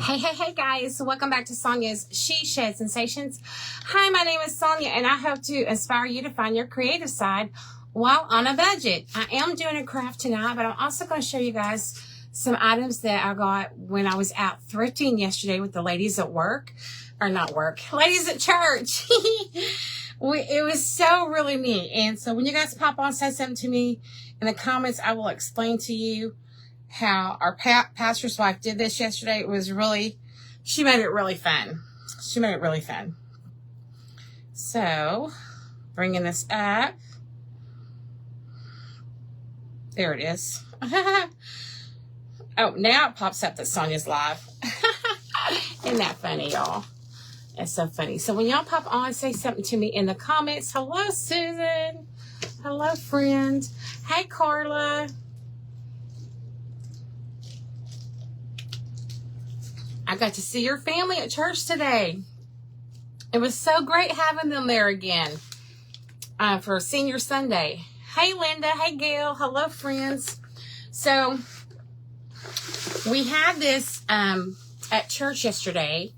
Hey guys, welcome back to Sonja's She Shed Sensations. Hi, my name is Sonja and I hope to inspire you to find your creative side while on a budget. I am doing a craft tonight, but I'm also going to show you guys some items that I got when I was out thrifting yesterday with the ladies at work, or not work, ladies at church. It was so really neat. And so when you guys pop on, say something to me in the comments, I will explain to you how our pastor's wife did this yesterday. It was really, she made it really fun. So, bringing this up. There it is. Oh, now it pops up that Sonja's live. Isn't that funny, y'all? It's so funny. So when y'all pop on, say something to me in the comments. Hello, Susan. Hello, friend. Hey, Carla. I got to see your family at church today. It was so great having them there again for Senior Sunday. Hey, Linda. Hey, Gail. Hello, friends. So we had this at church yesterday.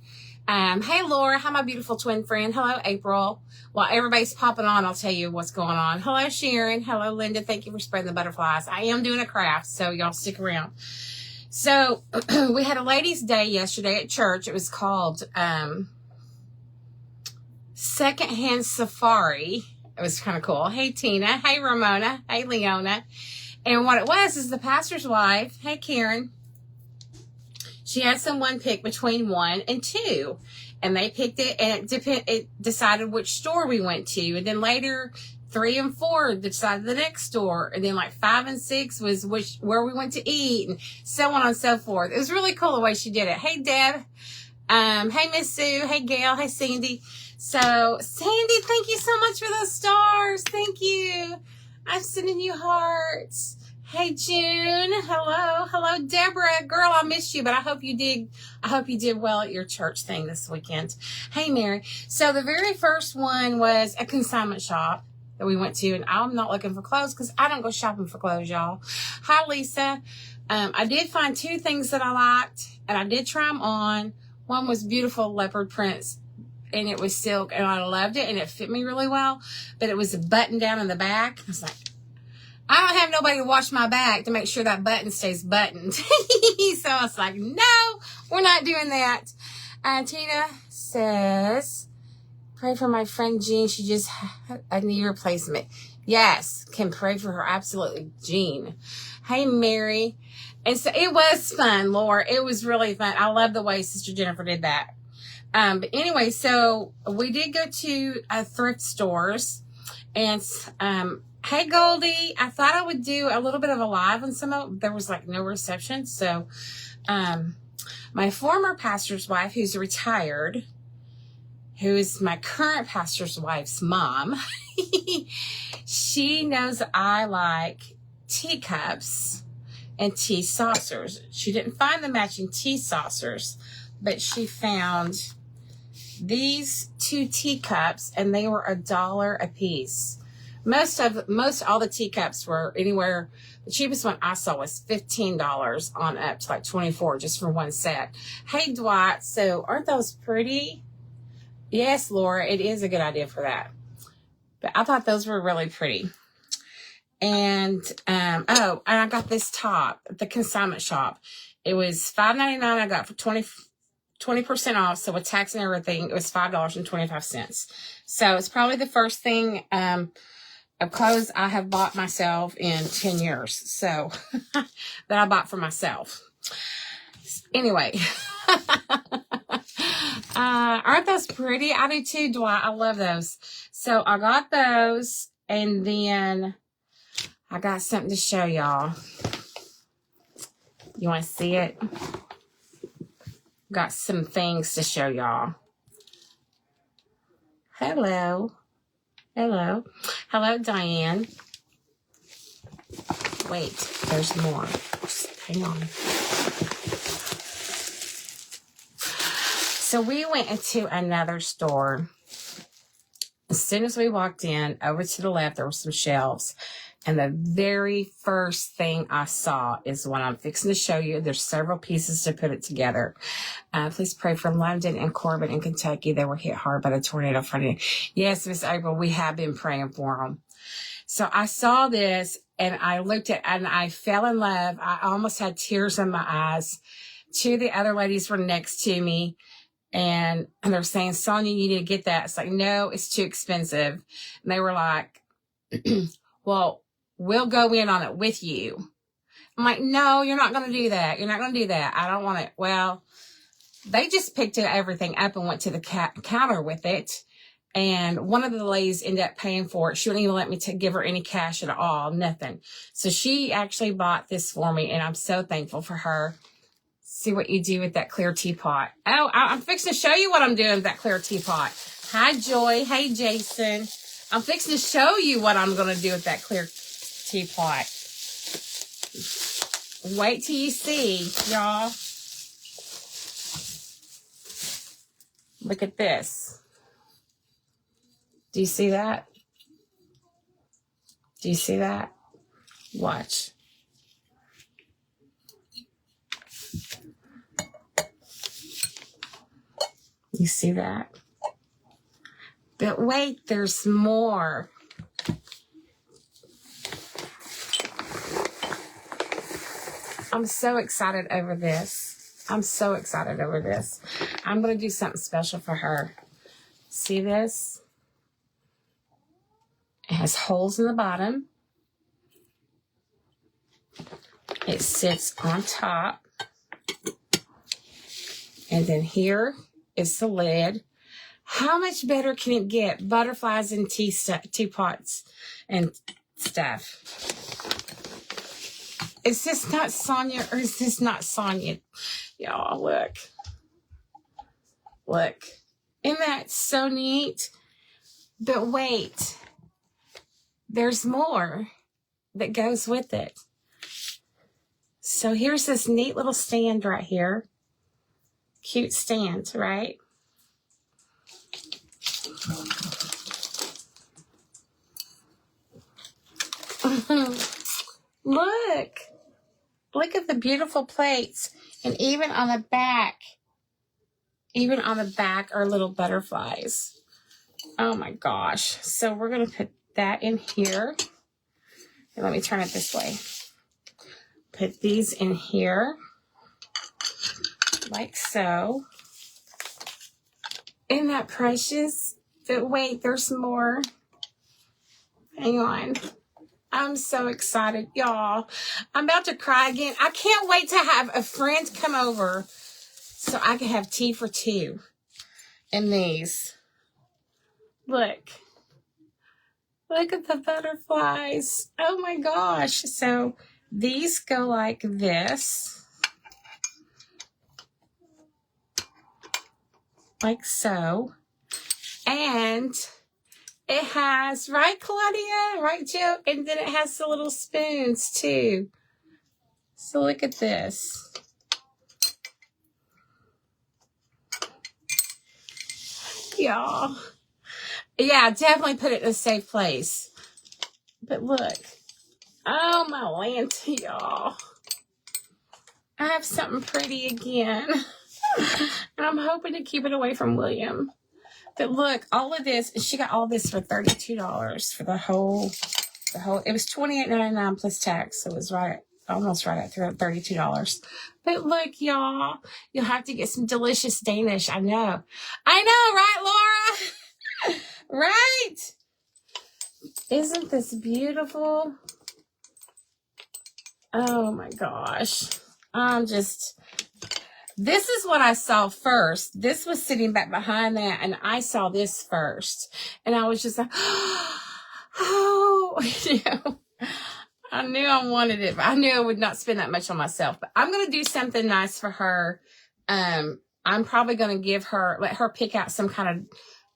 Hey, Laura. Hi, my beautiful twin friend. Hello, April. While everybody's popping on, I'll tell you what's going on. Hello, Sharon. Hello, Linda. Thank you for spreading the butterflies. I am doing a craft, so y'all stick around. So we had a ladies' day yesterday at church. It was called Secondhand Safari. It was kind of cool. Hey, Tina. Hey, Ramona. Hey, Leona. And what it was is the pastor's wife. Hey, Karen. She had someone pick between 1 and 2. And they picked it, and it decided which store we went to. And then later, 3 and 4 decided the next store, and then like 5 and 6 was where we went to eat, and so on and so forth. It was really cool the way she did it. Hey, Deb. Hey, Miss Sue. Hey, Gail. Hey, Sandy. So, Sandy, thank you so much for those stars. Thank you. I'm sending you hearts. Hey, June. Hello, Deborah. Girl, I missed you, but I hope you did well at your church thing this weekend. Hey, Mary. So the very first one was a consignment shop that we went to, and I'm not looking for clothes because I don't go shopping for clothes, y'all. Hi, Lisa. I did find 2 things that I liked, and I did try them on. One was beautiful leopard prints, and it was silk, and I loved it, and it fit me really well, but it was a button down in the back. I was like, I don't have nobody to watch my back to make sure that button stays buttoned. So I was like, no, we're not doing that. Tina says, pray for my friend Jean. She just had a knee replacement. Yes, can pray for her. Absolutely, Jean. Hey, Mary. And so it was fun, Laura. It was really fun. I love the way Sister Jennifer did that. But anyway, so we did go to thrift stores. And hey, Goldie. I thought I would do a little bit of a live on some of. There was like no reception. So my former pastor's wife, who's retired, who is my current pastor's wife's mom, she knows I like teacups and tea saucers. She didn't find the matching tea saucers, but she found these 2 teacups, and they were $1 a piece. Most all the teacups were anywhere. The cheapest one I saw was $15 on up to like $24 just for one set. Hey, Dwight. So aren't those pretty? Yes, Laura, it is a good idea for that. But I thought those were really pretty. And, and I got this top at the consignment shop. It was $5.99. I got for 20% off. So with tax and everything, it was $5.25. So it's probably the first thing, of clothes I have bought myself in 10 years. So that I bought for myself. Anyway. Aren't those pretty? I do too, Dwight. I love those. So I got those, and then I got something to show y'all. You want to see it? Got some things to show y'all. Hello, Diane. Wait, there's more. Just hang on. So we went into another store. As soon as we walked in, over to the left, there were some shelves. And the very first thing I saw is what I'm fixing to show you. There's several pieces to put it together. Please pray for London and Corbin in Kentucky. They were hit hard by the tornado Friday. Yes, Miss April, we have been praying for them. So I saw this and I looked at and I fell in love. I almost had tears in my eyes. Two of the other ladies were next to me and they're saying, Sonja, you need to get that. It's like, no, it's too expensive. And they were like, well, we'll go in on it with you. I'm like, no, you're not going to do that. You're not going to do that. I don't want it. Well, they just picked everything up and went to the counter with it. And one of the ladies ended up paying for it. She wouldn't even let me give her any cash at all, nothing. So she actually bought this for me, and I'm so thankful for her. See what you do with that clear teapot. Oh, I'm fixing to show you what I'm doing with that clear teapot. Hi, Joy. Hey, Jason. I'm fixing to show you what I'm going to do with that clear teapot. Wait till you see, y'all. Look at this. Do you see that? Do you see that? Watch. You see that? But wait, there's more. I'm so excited over this. I'm so excited over this. I'm going to do something special for her. See this? It has holes in the bottom. It sits on top. And then here is the lid. How much better can it get? Butterflies and teapots and stuff. Is this not Sonja or is this not Sonja? Y'all, look. Look. Isn't that so neat? But wait. There's more that goes with it. So here's this neat little stand right here. Cute stand, right? Look. Look at the beautiful plates. And even on the back are little butterflies. Oh my gosh. So we're going to put that in here. And let me turn it this way. Put these in here. Like so. Isn't that precious? But wait, there's more. Hang on. I'm so excited, y'all. I'm about to cry again. I can't wait to have a friend come over so I can have tea for two in these. Look. Look at the butterflies. Oh my gosh. So these go like this. Like so. And it has, right, Claudia? Right, Joe? And then it has the little spoons, too. So look at this. Y'all. Yeah, definitely put it in a safe place. But look. Oh, my lantern, y'all. I have something pretty again. And I'm hoping to keep it away from William. But look, all of this, she got all this for $32 for the whole, it was $28.99 plus tax. So it was almost right at $32. But look, y'all, you'll have to get some delicious Danish. I know, right, Laura? Right? Isn't this beautiful? Oh my gosh. This is what I saw first. This was sitting back behind that, and I saw this first. And I was just like, oh, I knew I wanted it, but I knew I would not spend that much on myself. But I'm going to do something nice for her. I'm probably going to let her pick out some kind of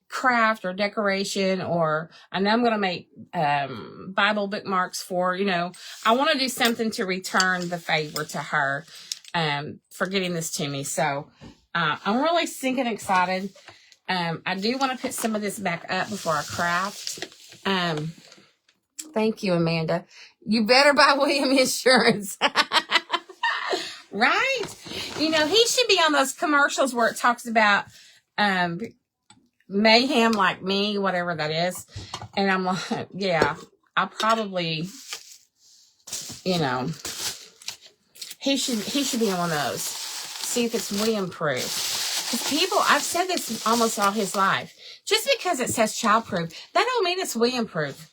craft or decoration, or I know I'm going to make Bible bookmarks for, I want to do something to return the favor to her. For getting this to me. So, I'm really stinking excited. I do want to put some of this back up before I craft. Thank you, Amanda. You better buy William insurance. Right? You know, he should be on those commercials where it talks about mayhem like me, whatever that is. And I'm like, yeah, I probably, you know, he should be on one of those. See if it's William proof. Because people, I've said this almost all his life. Just because it says child proof, that don't mean it's William proof.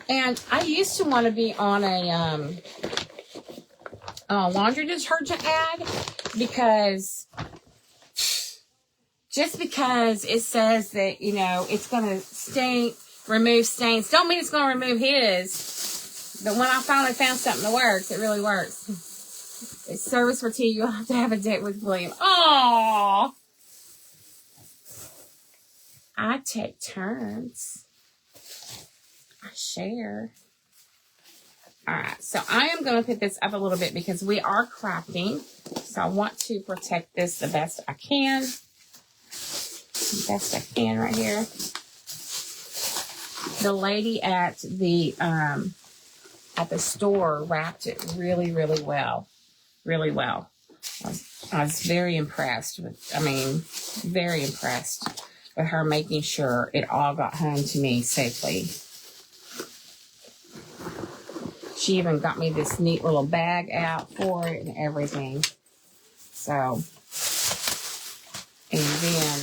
And I used to want to be on a laundry detergent ad because just because it says that, you know, it's going to remove stains, don't mean it's going to remove his. But when I finally found something that works, it really works. It's service for tea. You'll have to have a date with William. Aww. I take turns. I share. All right, so I am going to put this up a little bit because we are crafting. So I want to protect this the best I can. Best I can right here. The lady at the store wrapped it really, really well. Really well. I was very impressed very impressed with her making sure it all got home to me safely. She even got me this neat little bag out for it and everything. So, and then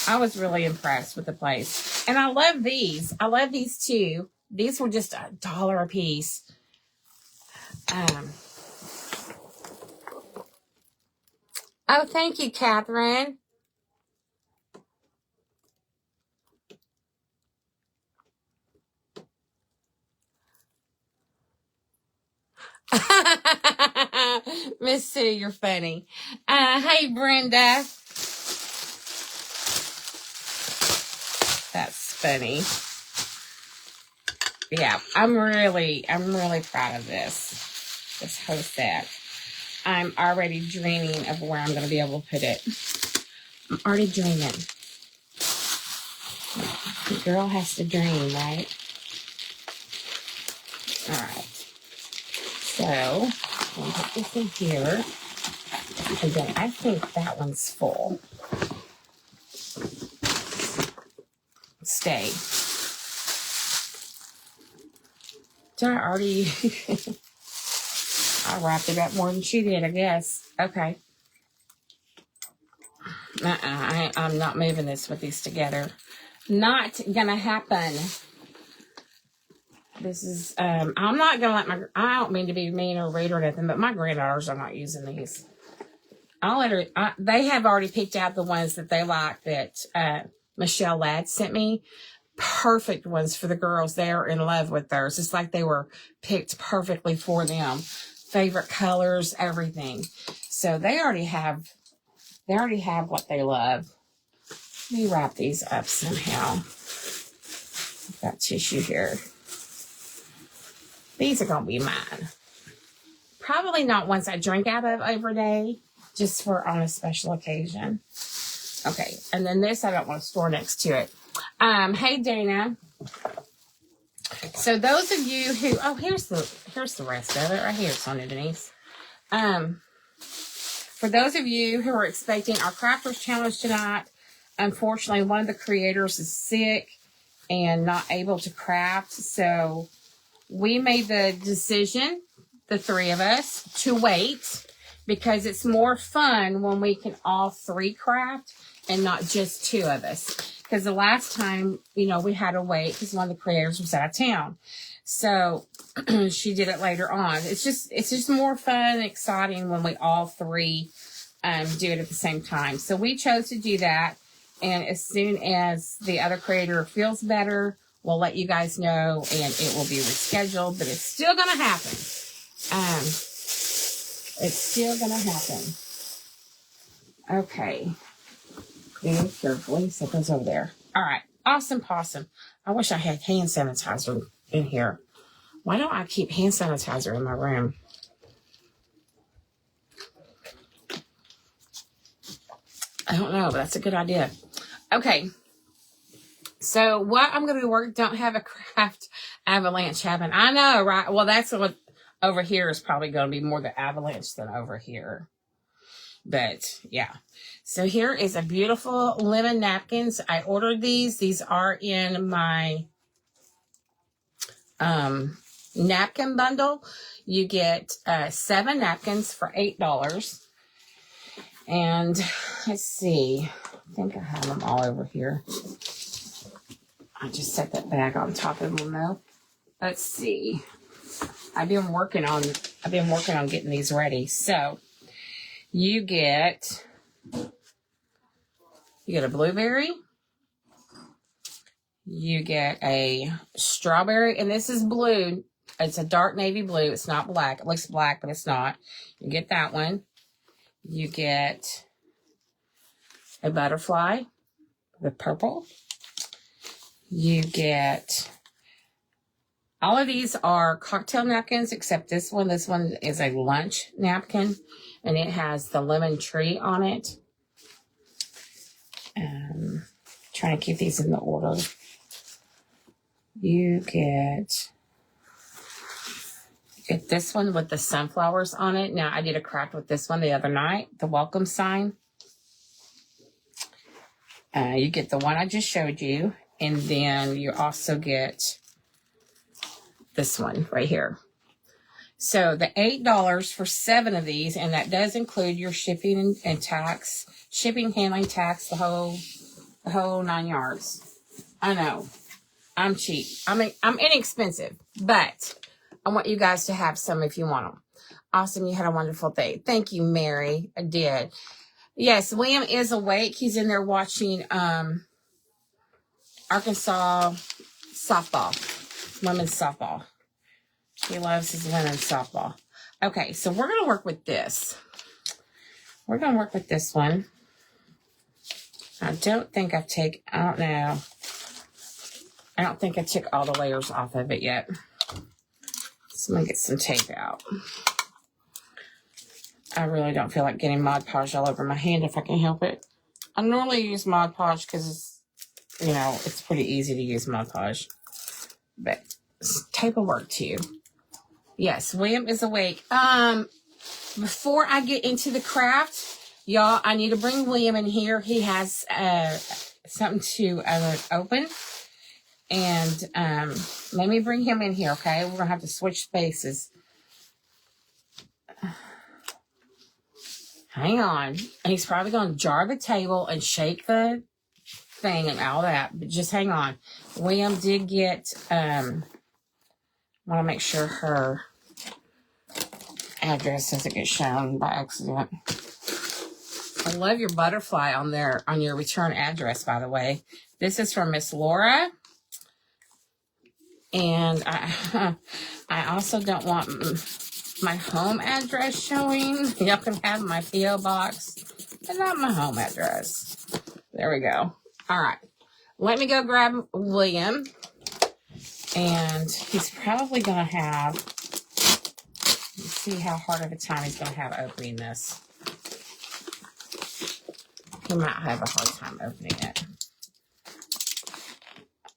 I was really impressed with the place. And I love these. I love these too. These were just $1 a piece. Oh, thank you, Catherine. Miss Sue, you're funny. Hey, Brenda. That's funny. Yeah, I'm really proud of this whole set. I'm already dreaming of where I'm going to be able to put it. I'm already dreaming. The girl has to dream, right? All right. So, I'm going to put this in here. And then I think that one's full. Stay. Did I already... I wrapped it up more than she did, I guess. Okay. I'm not moving this with these together. Not gonna happen. This is, I'm not gonna let I don't mean to be mean or rude or nothing, but my granddaughters are not using these. I'll let her, they have already picked out the ones that they like that Michelle Ladd sent me. Perfect ones for the girls. They're in love with theirs. It's like they were picked perfectly for them. Favorite colors, everything. So they already have what they love. Let me wrap these up somehow. I've got tissue here. These are going to be mine. Probably not ones I drink out of every day, just for on a special occasion. Okay, and then this I don't want to store next to it. Hey, Dana. So those of you who, here's the rest of it right here, Sonja Denise. For those of you who are expecting our Crafters Challenge tonight, unfortunately, one of the creators is sick and not able to craft. So we made the decision, the three of us, to wait because it's more fun when we can all three craft and not just two of us. Because the last time, we had to wait because one of the creators was out of town. So she did it later on. It's just more fun and exciting when we all three do it at the same time. So we chose to do that. And as soon as the other creator feels better, we'll let you guys know and it will be rescheduled. But it's still going to happen. It's still going to happen. Okay. Very carefully. So it goes over there. All right. Awesome possum. I wish I had hand sanitizer in here. Why don't I keep hand sanitizer in my room? I don't know, but that's a good idea. Okay. So what I'm going to be working, don't have a craft Avalanche happened. I know, right? Well, that's what over here is probably going to be more the avalanche than over here. But yeah. So here is a beautiful lemon napkins. I ordered these. These are in my napkin bundle. You get 7 napkins for $8. And let's see. I think I have them all over here. I just set that bag on top of them though. Let's see. I've been working on getting these ready. So you get a blueberry, you get a strawberry, and this is blue. It's a dark navy blue. It's not black. It looks black, but it's not. You get that one. You get a butterfly, the purple. You get, all of these are cocktail napkins except this one. This one is a lunch napkin, and it has the lemon tree on it. Trying to keep these in the order. You get this one with the sunflowers on it. Now, I did a craft with this one the other night, the welcome sign. You get the one I just showed you, and then you also get this one right here. So the $8 for 7 of these, and that does include your shipping and tax, shipping, handling, tax, the whole 9 yards. I know, I'm cheap. I'm inexpensive, but I want you guys to have some if you want them. Awesome, you had a wonderful day. Thank you, Mary. I did. Yes, William is awake. He's in there watching Arkansas softball, women's softball. He loves his women's softball. Okay, so we're going to work with this. We're going to work with this one. I don't think I don't know. I don't think I took all the layers off of it yet. So I'm going to get some tape out. I really don't feel like getting Mod Podge all over my hand if I can help it. I normally use Mod Podge because it's pretty easy to use Mod Podge. But tape will work too. Yes, William is awake. Before I get into the craft, y'all, I need to bring William in here. He has something to open. And let me bring him in here, okay? We're going to have to switch spaces. Hang on. And he's probably going to jar the table and shake the thing and all that. But just hang on. William did get, I want to make sure her address doesn't get shown by accident. I love your butterfly on your return address, by the way. This is from Miss Laura. And I also don't want my home address showing. Y'all can have my P.O. box, but not my home address. There we go. All right. Let me go grab William. And he's probably going to have, let's see how hard of a time he's going to have opening this. He might have a hard time opening it.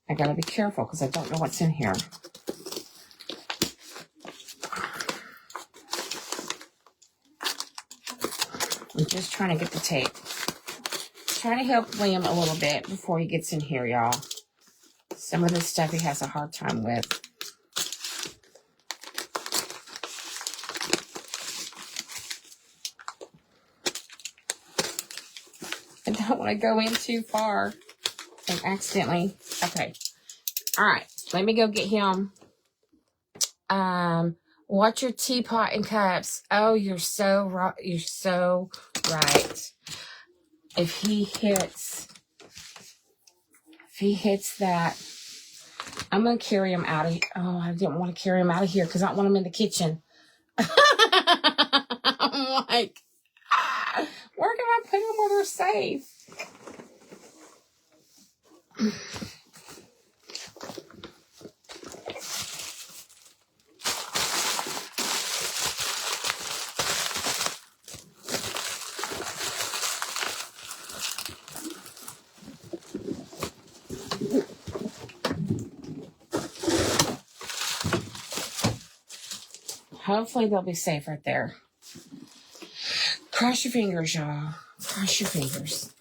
I got to be careful because I don't know what's in here. I'm just trying to get the tape. Trying to help William a little bit before he gets in here, y'all. Some of this stuff he has a hard time with. I don't want to go in too far and accidentally. Okay. All right. Let me go get him. Watch your teapot and cups. Oh, you're so right. You're so right. If he hits that, I'm going to carry him out of here. Oh, I didn't want to carry him out of here because I don't want him in the kitchen. I'm like, where can I put him where they're safe? Hopefully they'll be safe right there. Cross your fingers, y'all. Cross your fingers.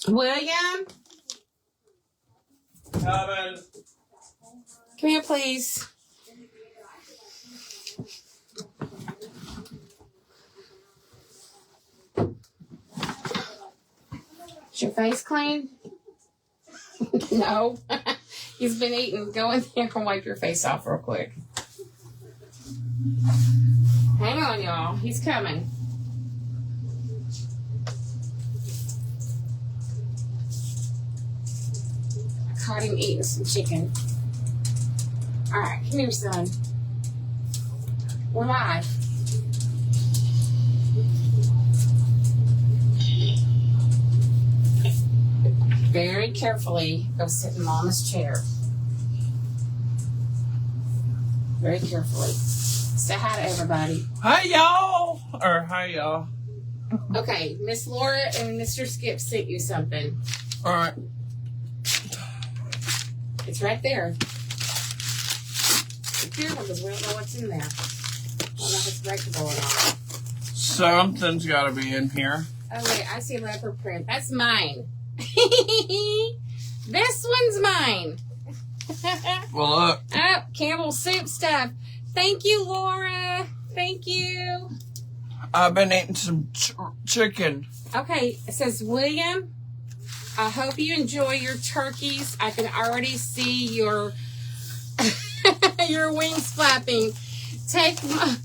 William? Coming. Come here, please. Is your face clean? No. He's been eating. Go in there and wipe your face off real quick. Hang on, y'all. He's coming. I caught him eating some chicken. All right, come here, son. We're live. Very carefully go sit in Mama's chair. Very carefully. Say hi to everybody. Hi, y'all. Or hi, y'all. Okay, Miss Laura and Mr. Skip sent you something. All right. It's right there. Be careful because we don't know what's in there. I don't know if it's breakable or not. Something's got to be in here. Oh, wait, I see a leopard print. That's mine. This one's mine. Well, look. Oh, Campbell's soup stuff. Thank you, Laura. Thank you. I've been eating some chicken. Okay, it says, William, I hope you enjoy your turkeys. I can already see your your wings flapping. Take a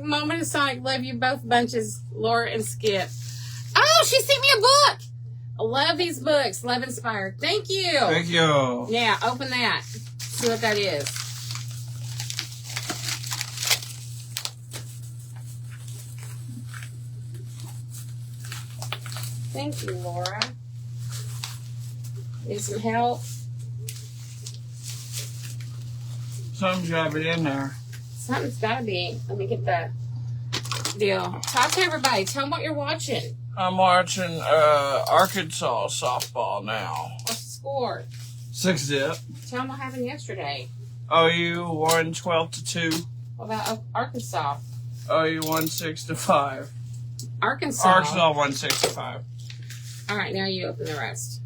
moment of Sonic. Love you both bunches, Laura and Skip. Oh, she sent me a book. I love these books. Love Inspired. Thank you. Thank you. Yeah, open that. See what that is. Thank you, Laura. Need some help? Something's got to be in there. Something's got to be. Let me get the deal. Talk to everybody. Tell them what you're watching. I'm watching Arkansas softball now. What's the score? 6-zip. Tell them what happened yesterday. OU won 12-2. What about Arkansas? OU won 6-5. Arkansas. Arkansas won 6-5. All right, now you open the rest.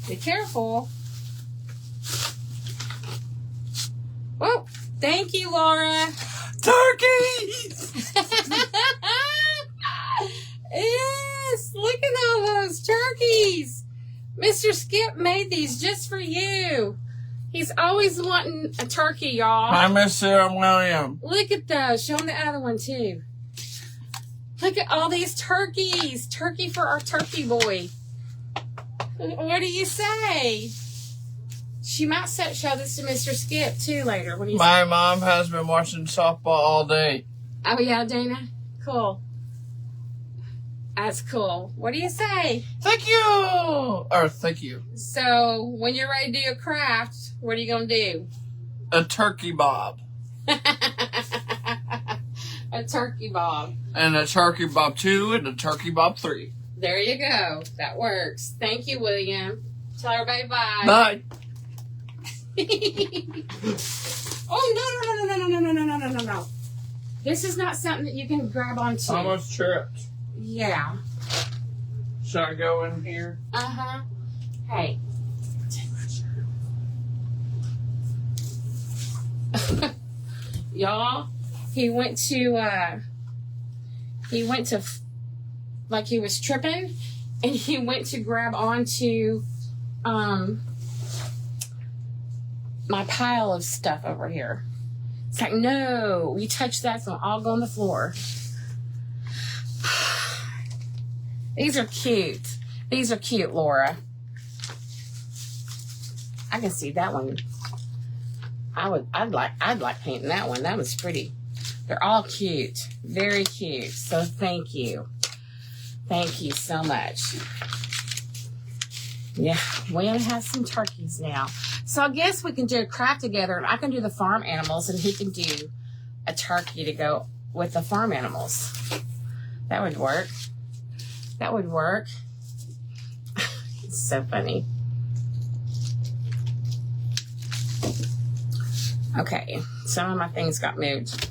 Be careful. Whoa. Thank you, Laura. Turkeys! Yes, look at all those turkeys. Mr. Skip made these just for you. He's always wanting a turkey, y'all. Hi, Mr. William. Look at those. Show him the other one, too. Look at all these turkeys. Turkey for our turkey boy. What do you say? She might show this to Mr. Skip, too, later. When he's... My mom has been watching softball all day. Oh, yeah, Dana? Cool. That's cool. What do you say? Thank you. Or thank you. So, when you're ready to do a craft, what are you going to do? A turkey bob. A turkey bob. And a turkey bob 2 and a turkey bob 3. There you go. That works. Thank you, William. Tell everybody bye. Bye. Oh, no. This is not something that you can grab onto. Almost tripped. Yeah. Should I go in here? Uh-huh. Hey. Take my shirt. Y'all, he went to, like he was tripping, and he went to grab onto, my pile of stuff over here. It's like, no, you touch that, so I'll go on the floor. These are cute. These are cute, Laura. I can see that one. I'd like painting that one. That was pretty. They're all cute. Very cute. So thank you. Thank you so much. Yeah, we're gonna have some turkeys now. So I guess we can do a craft together, and I can do the farm animals, and he can do a turkey to go with the farm animals. That would work. That would work. It's so funny. Okay, some of my things got moved.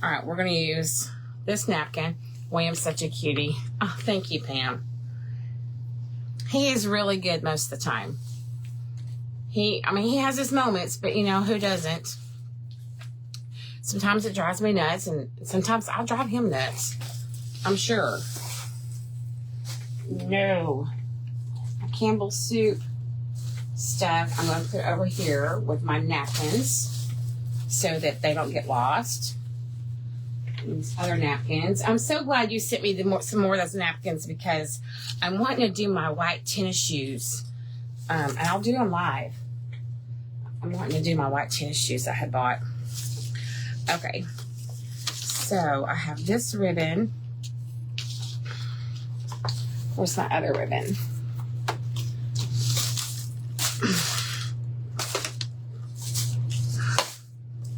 All right, we're going to use this napkin. William's such a cutie. Oh, thank you, Pam. He is really good most of the time. He has his moments, but you know, who doesn't? Sometimes it drives me nuts, and sometimes I drive him nuts. I'm sure. No. Campbell's soup stuff I'm going to put over here with my napkins so that they don't get lost. These other napkins. I'm so glad you sent me some more of those napkins because I'm wanting to do my white tennis shoes. And I'll do them live. I'm wanting to do my white tennis shoes I had bought. Okay. So I have this ribbon. Where's my other ribbon?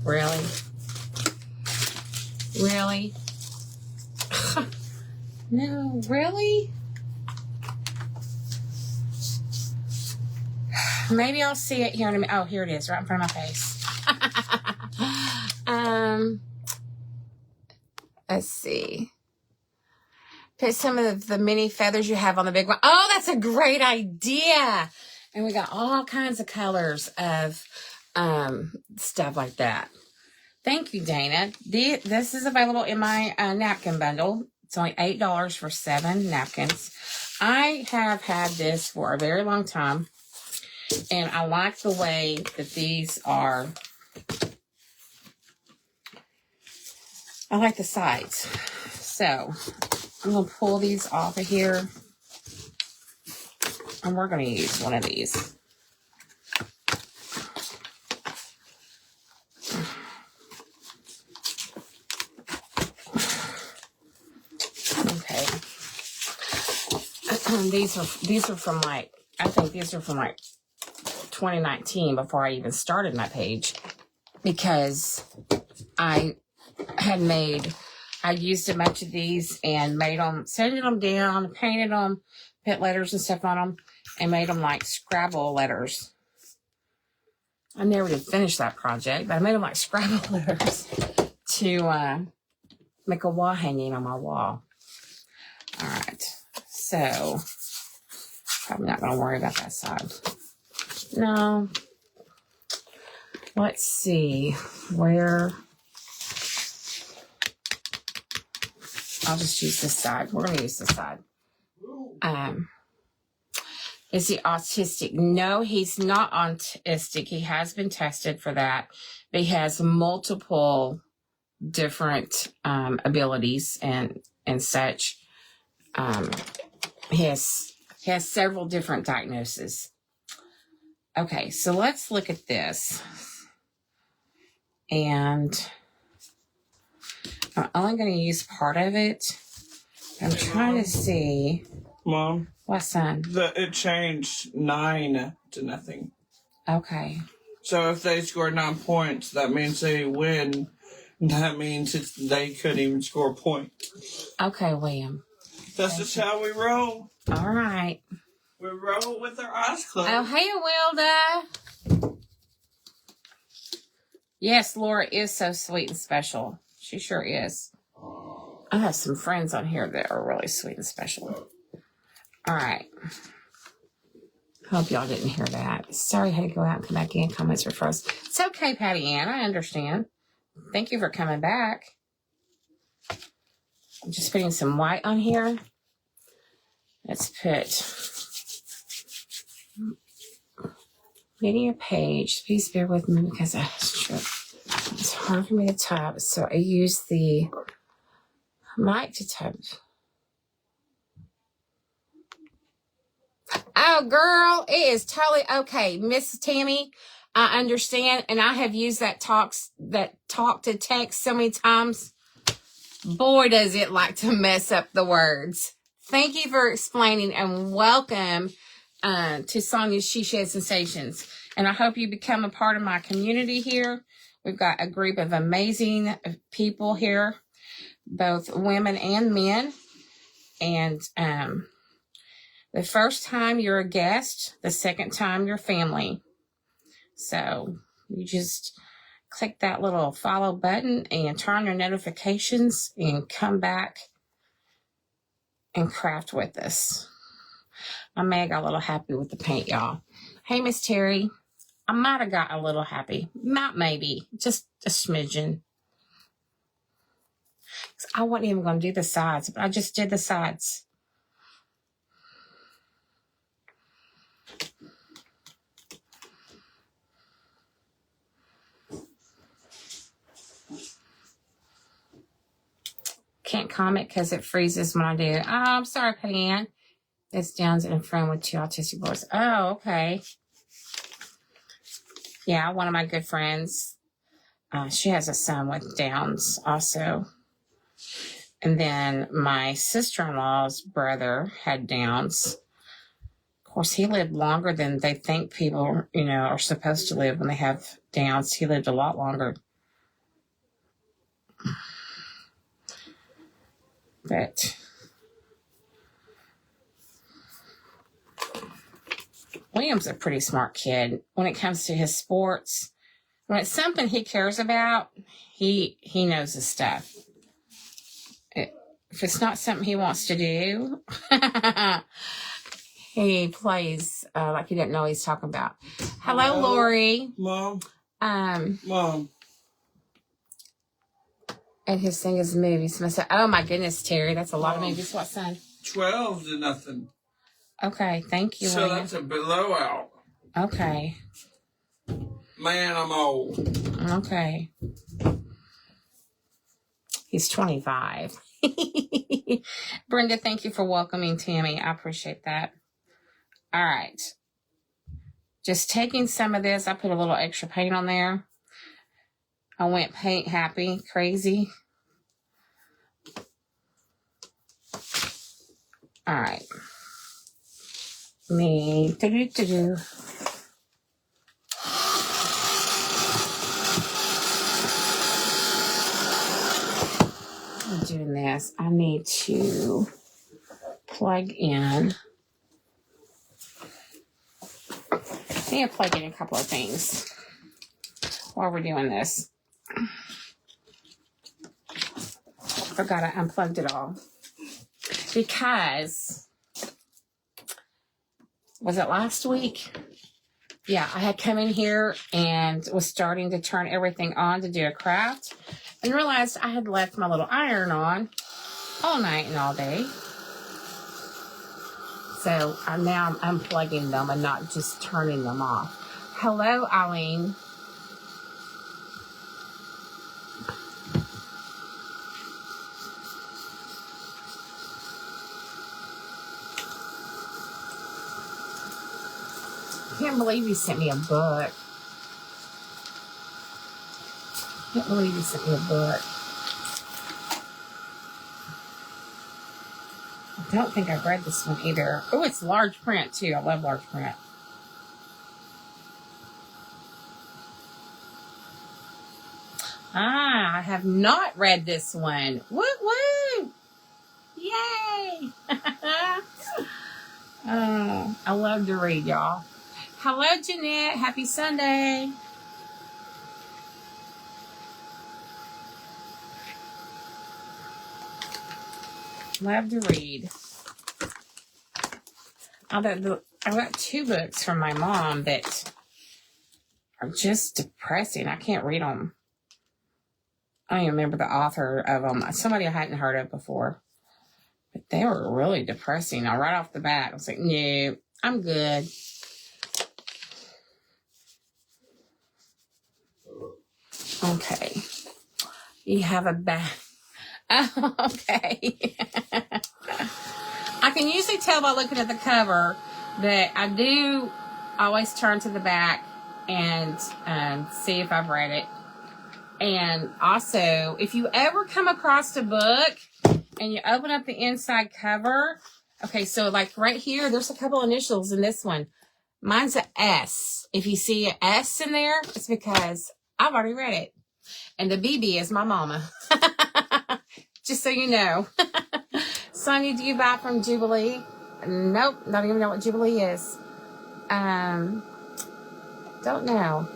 Really? Really? No, really? Maybe I'll see it here in a minute. Oh, here it is, right in front of my face. Let's see. Put some of the mini feathers you have on the big one. Oh, that's a great idea. And we got all kinds of colors of stuff like that. Thank you, Dana. This is available in my napkin bundle. It's only $8 for 7 napkins. I have had this for a very long time, and I like the way that these are. I like the sides. So I'm going to pull these off of here, and we're going to use one of these. These are from I think these are from 2019 before I even started my page, because I used a bunch of these and made them, sanded them down, painted them, put letters and stuff on them, and made them like Scrabble letters. I never did finish that project, but I made them like Scrabble letters to make a wall hanging on my wall. All right. So, probably not going to worry about that side. No. Let's see where. I'll just use this side. We're going to use this side. Is he autistic? No, he's not autistic. He has been tested for that. But he has multiple different abilities and such. He has several different diagnoses. Okay, so let's look at this. And I'm only going to use part of it. I'm trying to see. Mom? What, son? It changed 9 to nothing. Okay. So if they score 9 points, that means they win. That means they couldn't even score a point. Okay, William. That's just how we roll. All right. We roll with our eyes closed. Oh, hey, Wilda. Yes, Laura is so sweet and special. She sure is. I have some friends on here that are really sweet and special. All right. Hope y'all didn't hear that. Sorry I had to go out and come back in. Comments were frozen. It's okay, Patty Ann. I understand. Thank you for coming back. I'm just putting some white on here. Let's put video page. Please bear with me because it's hard for me to type. So I use the mic to type. Oh, girl, it is totally okay. Miss Tammy, I understand. And I have used that talk to text so many times. Boy, does it like to mess up the words. Thank you for explaining, and welcome to Sonja's She Shed Sensations. And I hope you become a part of my community here. We've got a group of amazing people here, both women and men. And the first time you're a guest, the second time you're family. So you just click that little follow button and turn on your notifications and come back and craft with us. I may have got a little happy with the paint, y'all. Hey, Miss Terry. I might have got a little happy. Not maybe. Just a smidgen. I wasn't even going to do the sides, but I just did the sides. Can't comment because it freezes when I do. Oh, I'm sorry, Patty Ann. It's Downs and a friend with 2 autistic boys. Oh, okay. Yeah, one of my good friends. She has a son with Downs also. And then my sister-in-law's brother had Downs. Of course, he lived longer than they think people, are supposed to live when they have Downs. He lived a lot longer. But William's a pretty smart kid when it comes to his sports. When it's something he cares about, he knows his stuff. If it's not something he wants to do, he plays like he didn't know what he's talking about. Hello, Lori. Mom. Mom. And his thing is movies. Oh, my goodness, Terry. That's a lot of movies. What, son? 12 to nothing. Okay, thank you, So William. that's a blowout. Okay. Man, I'm old. Okay. He's 25. Brenda, thank you for welcoming Tammy. I appreciate that. All right. Just taking some of this. I put a little extra paint on there. I went paint happy, crazy. All right. Me. Do-do-do-do. I'm doing this. I need to plug in. I need to plug in a couple of things while we're doing this. Forgot I unplugged it all. Because, was it last week? Yeah, I had come in here and was starting to turn everything on to do a craft and realized I had left my little iron on all night and all day. So now I'm unplugging them and not just turning them off. Hello, Eileen. I can't believe you sent me a book. Can't believe you sent me a book. I don't think I've read this one either. Oh, it's large print too. I love large print. I have not read this one. Woo woo! Yay! I love to read, y'all. Hello, Jeanette. Happy Sunday. Love to read. I've got 2 books from my mom that are just depressing. I can't read them. I don't even remember the author of them. Somebody I hadn't heard of before. But they were really depressing. Now, right off the bat, I was like, no, I'm good. Okay. You have a bag. Oh, okay. I can usually tell by looking at the cover that I do always turn to the back and see if I've read it. And also, if you ever come across a book and you open up the inside cover, okay, so like right here, there's a couple initials in this one. Mine's a S. If you see an S in there, it's because I've already read it. And the BB is my mama. Just so you know. Sonja, do you buy from Jubilee? Nope, don't even know what Jubilee is. Don't know.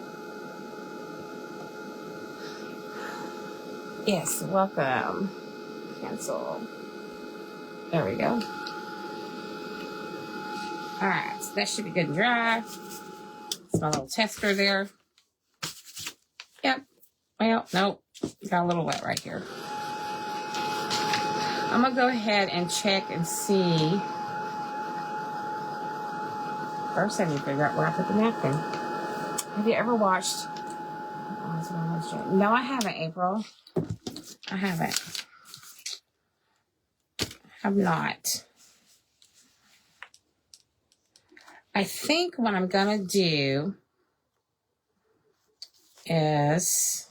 Yes, welcome. Cancel. There we go. Alright, so that should be good and dry. It's my little tester there. Yep. Well, nope. Got a little wet right here. I'm going to go ahead and check and see. First, I need to figure out where I put the napkin. Have you ever watched? No, I haven't, April. I haven't. Have not. I think what I'm going to do is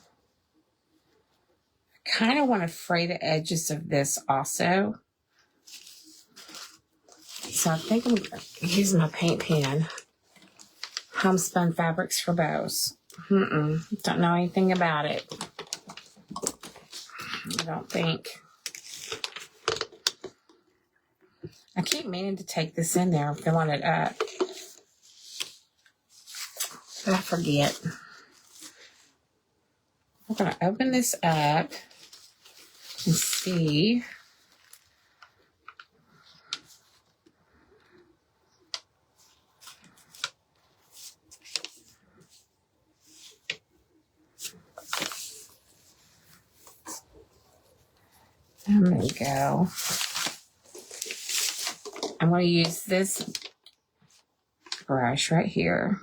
I kind of want to fray the edges of this also. So I think I'm using my paint pen. Homespun Fabrics for Bows. Don't know anything about it. I don't think. I keep meaning to take this in there. I'm filling it up. But I forget. I'm going to open this up and see. There we go. I'm going to use this brush right here.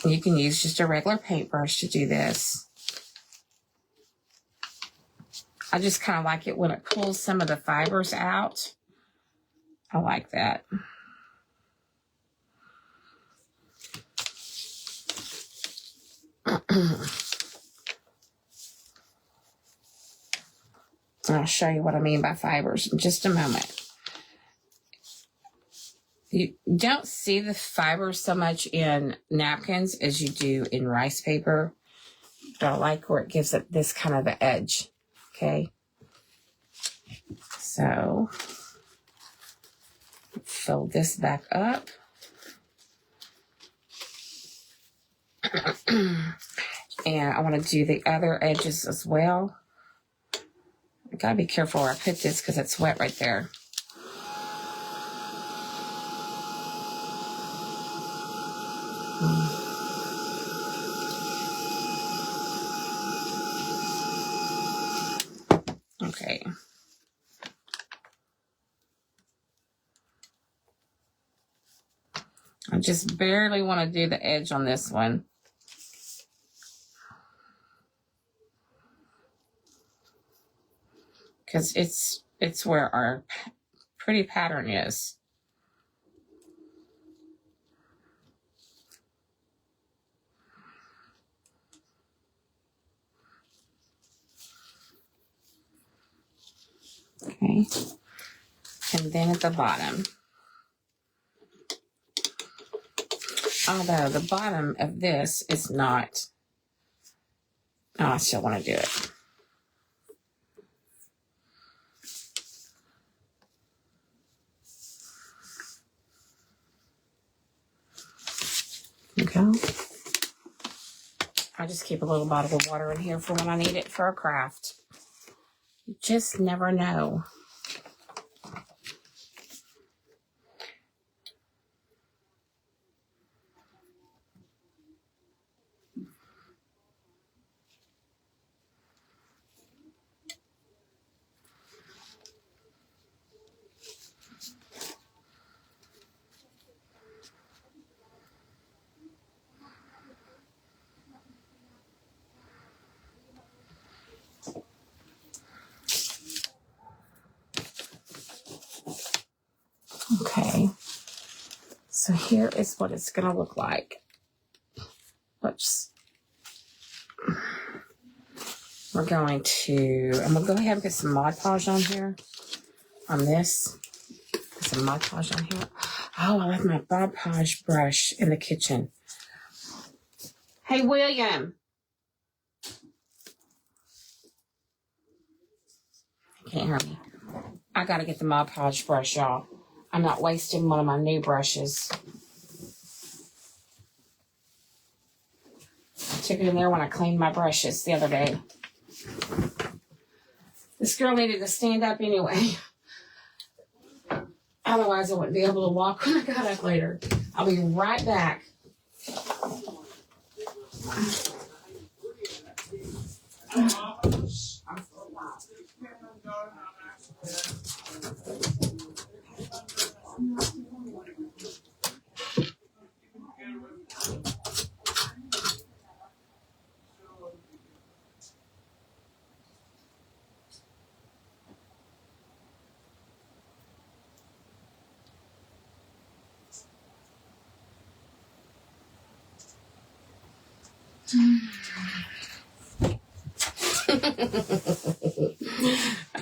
You can use just a regular paintbrush to do this. I just kind of like it when it pulls some of the fibers out. I like that. I'll show you what I mean by fibers in just a moment. You don't see the fibers so much in napkins as you do in rice paper. But I like where it gives it this kind of an edge. Okay. So, fold this back up. And I want to do the other edges as well. I gotta be careful where I put this because it's wet right there. Okay. I just barely want to do the edge on this one. Because it's where our pretty pattern is. Okay. And then at the bottom. Although the bottom of this is not. Oh, I still want to do it. Okay. I just keep a little bottle of water in here for when I need it for a craft. You just never know. Okay, so here is what it's going to look like. Oops. I'm going to go ahead and put some Mod Podge on here, on this. Put some Mod Podge on here. Oh, I left my Mod Podge brush in the kitchen. Hey, William, Can't hear me. I got to get the Mod Podge brush, y'all. I'm not wasting one of my new brushes. I took it in there when I cleaned my brushes the other day. This girl needed to stand up anyway. Otherwise, I wouldn't be able to walk when I got up later. I'll be right back.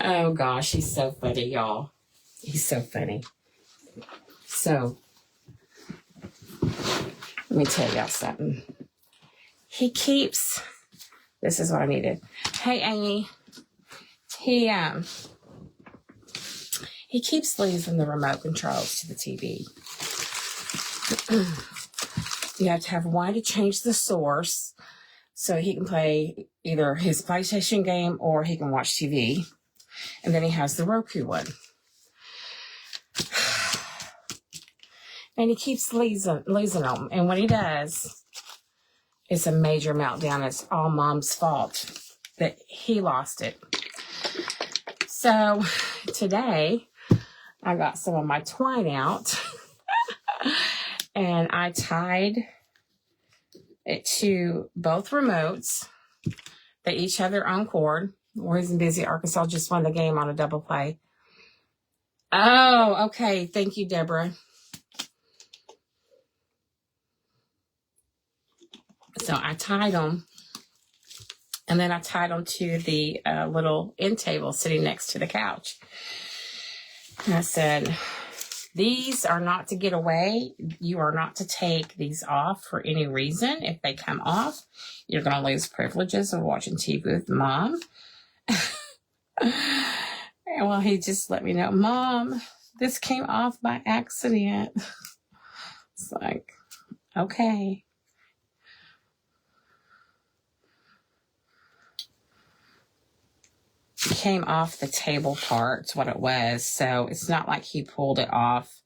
Oh gosh, he's so funny, y'all. He's so funny. So, let me tell y'all something. He keeps, this is what I needed. Hey, Amy. He keeps losing the remote controls to the TV. You have to have one to change the source so he can play either his PlayStation game or he can watch TV. And then he has the Roku one. And he keeps losing them. And when he does, it's a major meltdown. It's all Mom's fault that he lost it. So today, I got some of my twine out. And I tied it to both remotes. They each have their own cord. Warriors and Busy Arkansas just won the game on a double play. Oh, okay. Thank you, Deborah. So I tied them. And then I tied them to the little end table sitting next to the couch. And I said, these are not to get away. You are not to take these off for any reason. If they come off, you're going to lose privileges of watching TV with Mom. And well, he just let me know, Mom, this came off by accident. It's like, okay. It came off the table part. It's what it was. So it's not like he pulled it off.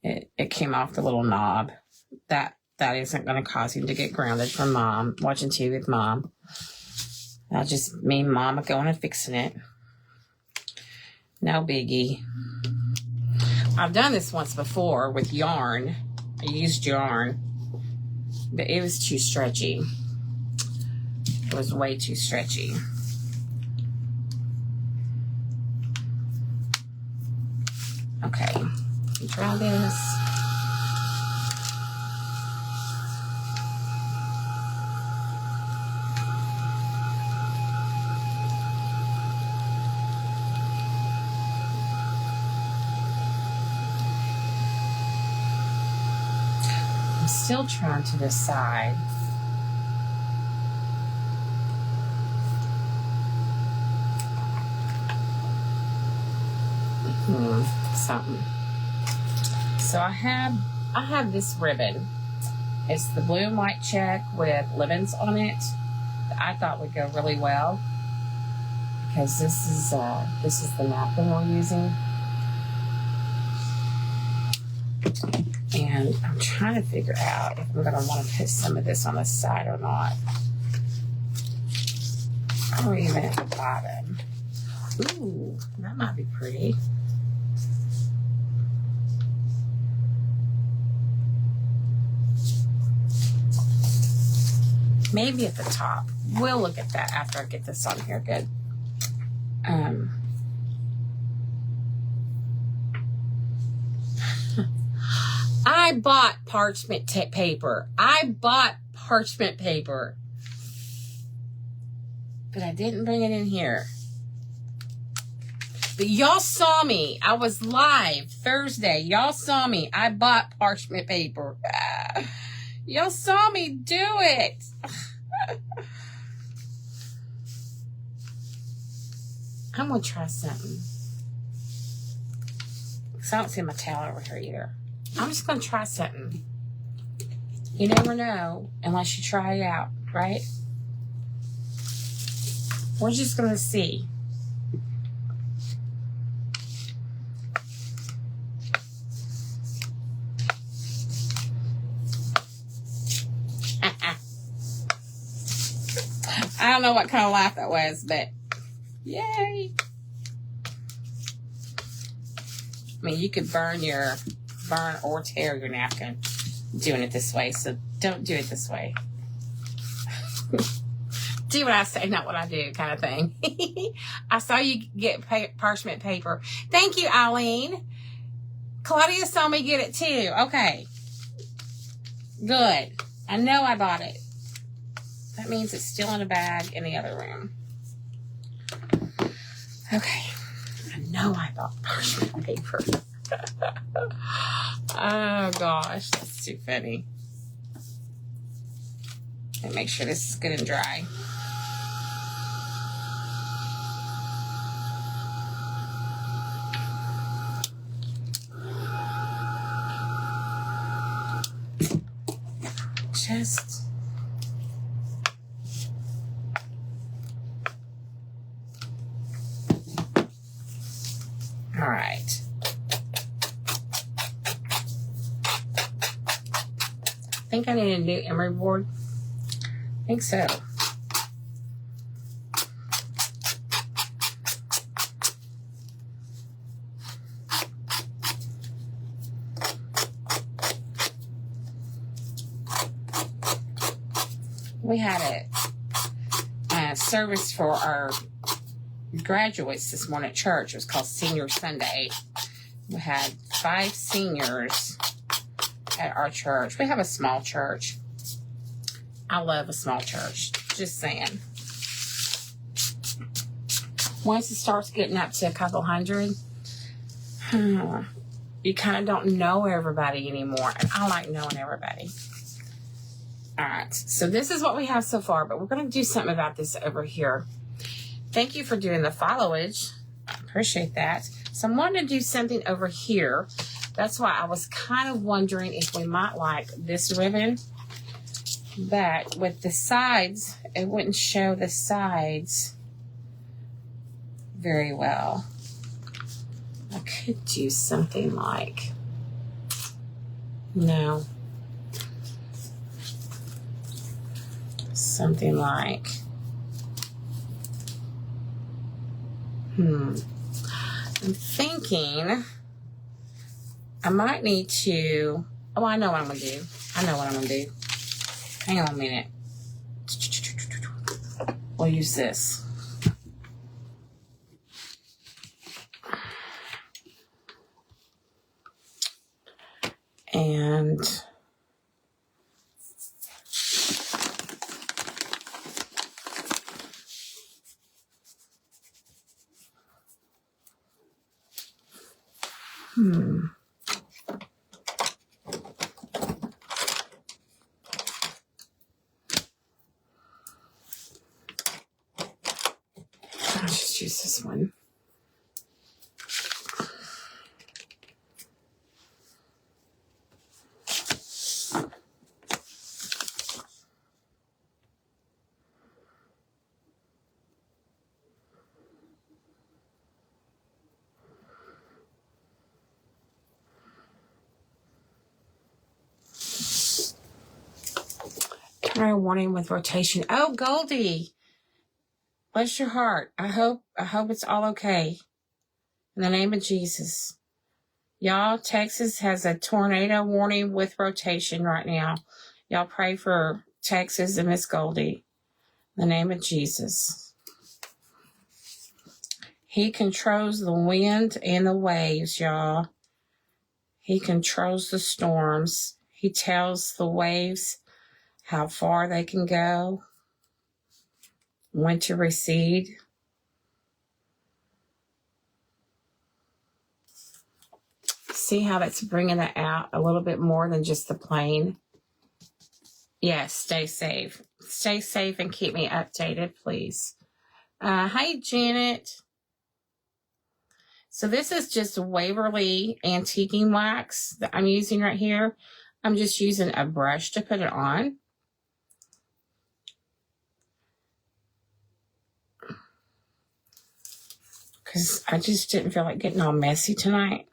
It came off the little knob. That isn't going to cause him to get grounded from Mom, watching TV with Mom. That'll just mean Mama going and fixing it. No biggie. I've done this once before with yarn. I used yarn, but it was too stretchy. It was way too stretchy. Okay, try this. I'm still trying to decide. Something. So I have this ribbon. It's the blue and white check with lemons on it. That I thought would go really well because this is the napkin we're using. And I'm trying to figure out if I'm going to want to put some of this on the side or not. Or even at the bottom. Ooh, that might be pretty. Maybe at the top. We'll look at that after I get this on here good. I bought parchment paper. But I didn't bring it in here. But y'all saw me. I was live Thursday. Y'all saw me. I bought parchment paper. Y'all saw me do it. I'm going to try something. Because I don't see my towel over here either. I'm just going to try something. You never know unless you try it out, right? We're just going to see. I don't know what kind of laugh that was, but yay. I mean, you could burn or tear your napkin doing it this way, so don't do it this way. Do what I say, not what I do, kind of thing. I saw you get parchment paper. Thank you, Eileen. Claudia saw me get it too. Okay. Good. I know I bought it. That means it's still in a bag in the other room. Okay. I know I bought parchment paper. Oh, gosh. That's too funny. And make sure this is good and dry. Just all right. I think I need a new emery board. I think so. We had a service for our graduates this morning at church. It was called Senior Sunday. We had 5 seniors at our church. We have a small church. I love a small church. Just saying. Once it starts getting up to a couple hundred, you kind of don't know everybody anymore. And I like knowing everybody. All right, so this is what we have so far, but we're going to do something about this over here. Thank you for doing the followage. I appreciate that. So I'm wanting to do something over here. That's why I was kind of wondering if we might like this ribbon. But with the sides, it wouldn't show the sides very well. I could do something like, no. Something like, I'm thinking I might need to, I know what I'm going to do. I know what I'm going to do. Hang on a minute. We'll use this. And I'll just use this one. Camera warning with rotation. Oh, Goldie. Bless your heart. I hope it's all okay. In the name of Jesus. Y'all, Texas has a tornado warning with rotation right now. Y'all pray for Texas and Miss Goldie. In the name of Jesus. He controls the wind and the waves, y'all. He controls the storms. He tells the waves how far they can go, when to recede. See how that's bringing it out a little bit more than just the plain? Yes, stay safe. Stay safe and keep me updated, please. Hi, Janet. So this is just Waverly antiquing wax that I'm using right here. I'm just using a brush to put it on. Because I just didn't feel like getting all messy tonight.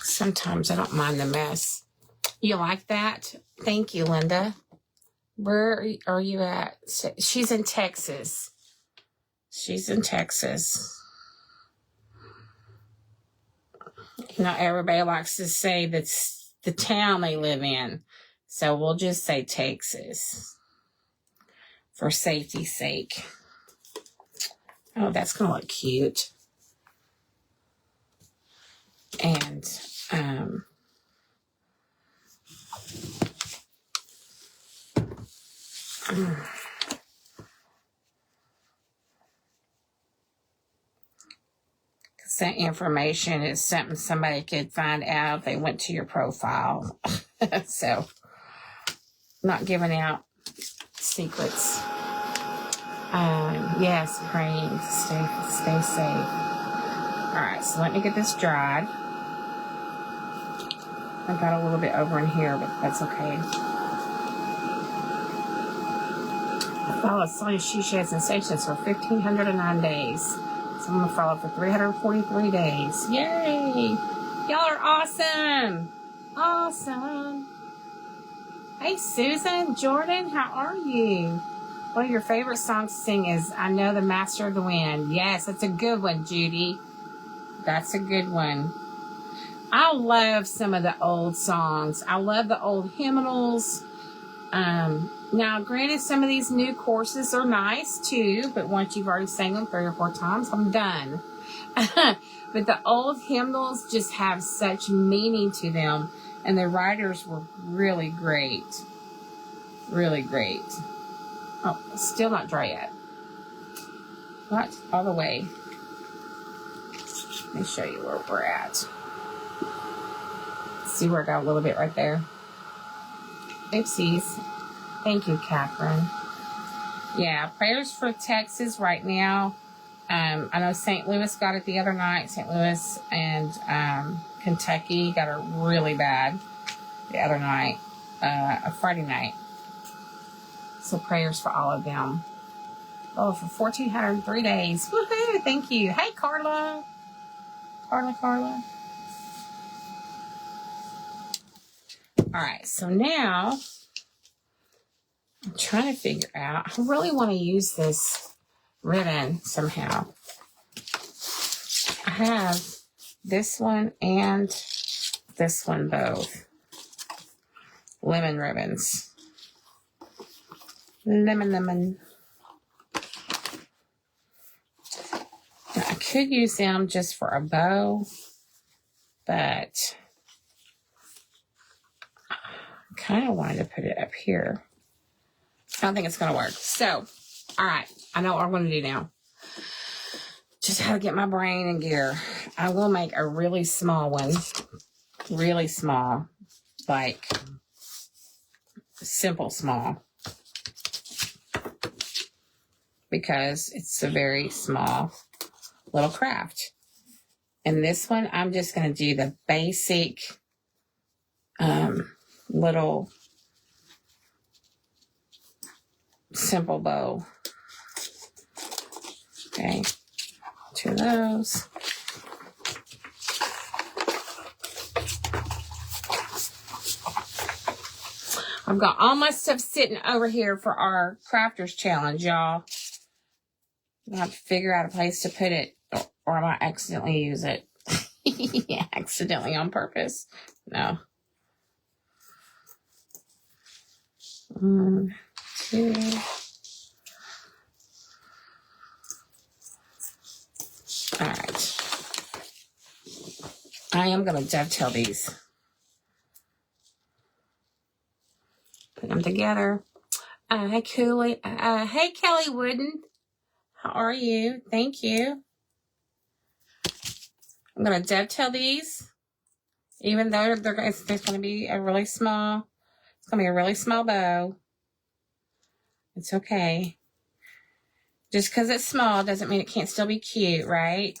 Sometimes I don't mind the mess. You like that? Thank you, Linda. Where are you at? She's in Texas. She's in Texas. You know, everybody likes to say that's the town they live in. So we'll just say Texas for safety's sake. Oh, that's going to look cute. And, that information is something somebody could find out if they went to your profile. So, not giving out secrets. Yes, praying. Stay safe. All right, so let me get this dried. I got a little bit over in here, but that's okay. Follow Sonja She Sheds Sensations for 1,509 days. So I'm going to follow for 343 days. Yay! Y'all are awesome! Awesome! Hey, Susan, Jordan, how are you? One of your favorite songs to sing is I Know the Master of the Wind. Yes, that's a good one, Judy. That's a good one. I love some of the old songs. I love the old hymnals. Now, granted, some of these new courses are nice too, but once you've already sang them 3 or 4 times, I'm done. But the old hymnals just have such meaning to them, and the writers were really great. Really great. Oh, still not dry yet. Not all the way. Let me show you where we're at. See where I got a little bit right there? Oopsies. Thank you, Catherine. Yeah, prayers for Texas right now. I know St. Louis got it the other night. St. Louis and Kentucky got it really bad the other night, Friday night. So prayers for all of them. Oh, for 1,403 days. Woohoo! Thank you. Hey, Carla. Carla. All right, so now I'm trying to figure out. I really want to use this ribbon somehow. I have this one and this one both. Lemon ribbons. Lemon. Now, I could use them just for a bow, but I kind of wanted to put it up here. I don't think it's going to work. So, all right. I know what I'm going to do now. Just how to get my brain in gear. I will make a really small one. Really small. Like, simple small. Because it's a very small little craft. And this one, I'm just going to do the basic little simple bow. Okay, 2 of those. I've got all my stuff sitting over here for our crafters challenge, y'all. I have to figure out a place to put it, or I might accidentally use it. Yeah, accidentally on purpose. No. 1, 2. All right. I am going to dovetail these. Put them together. Hey, Cooley. Hey, Kelly Wooden. How are you? Thank you. I'm going to dovetail these, even though there's going to be a really small, it's going to be a really small bow. It's okay. Just because it's small doesn't mean it can't still be cute, right?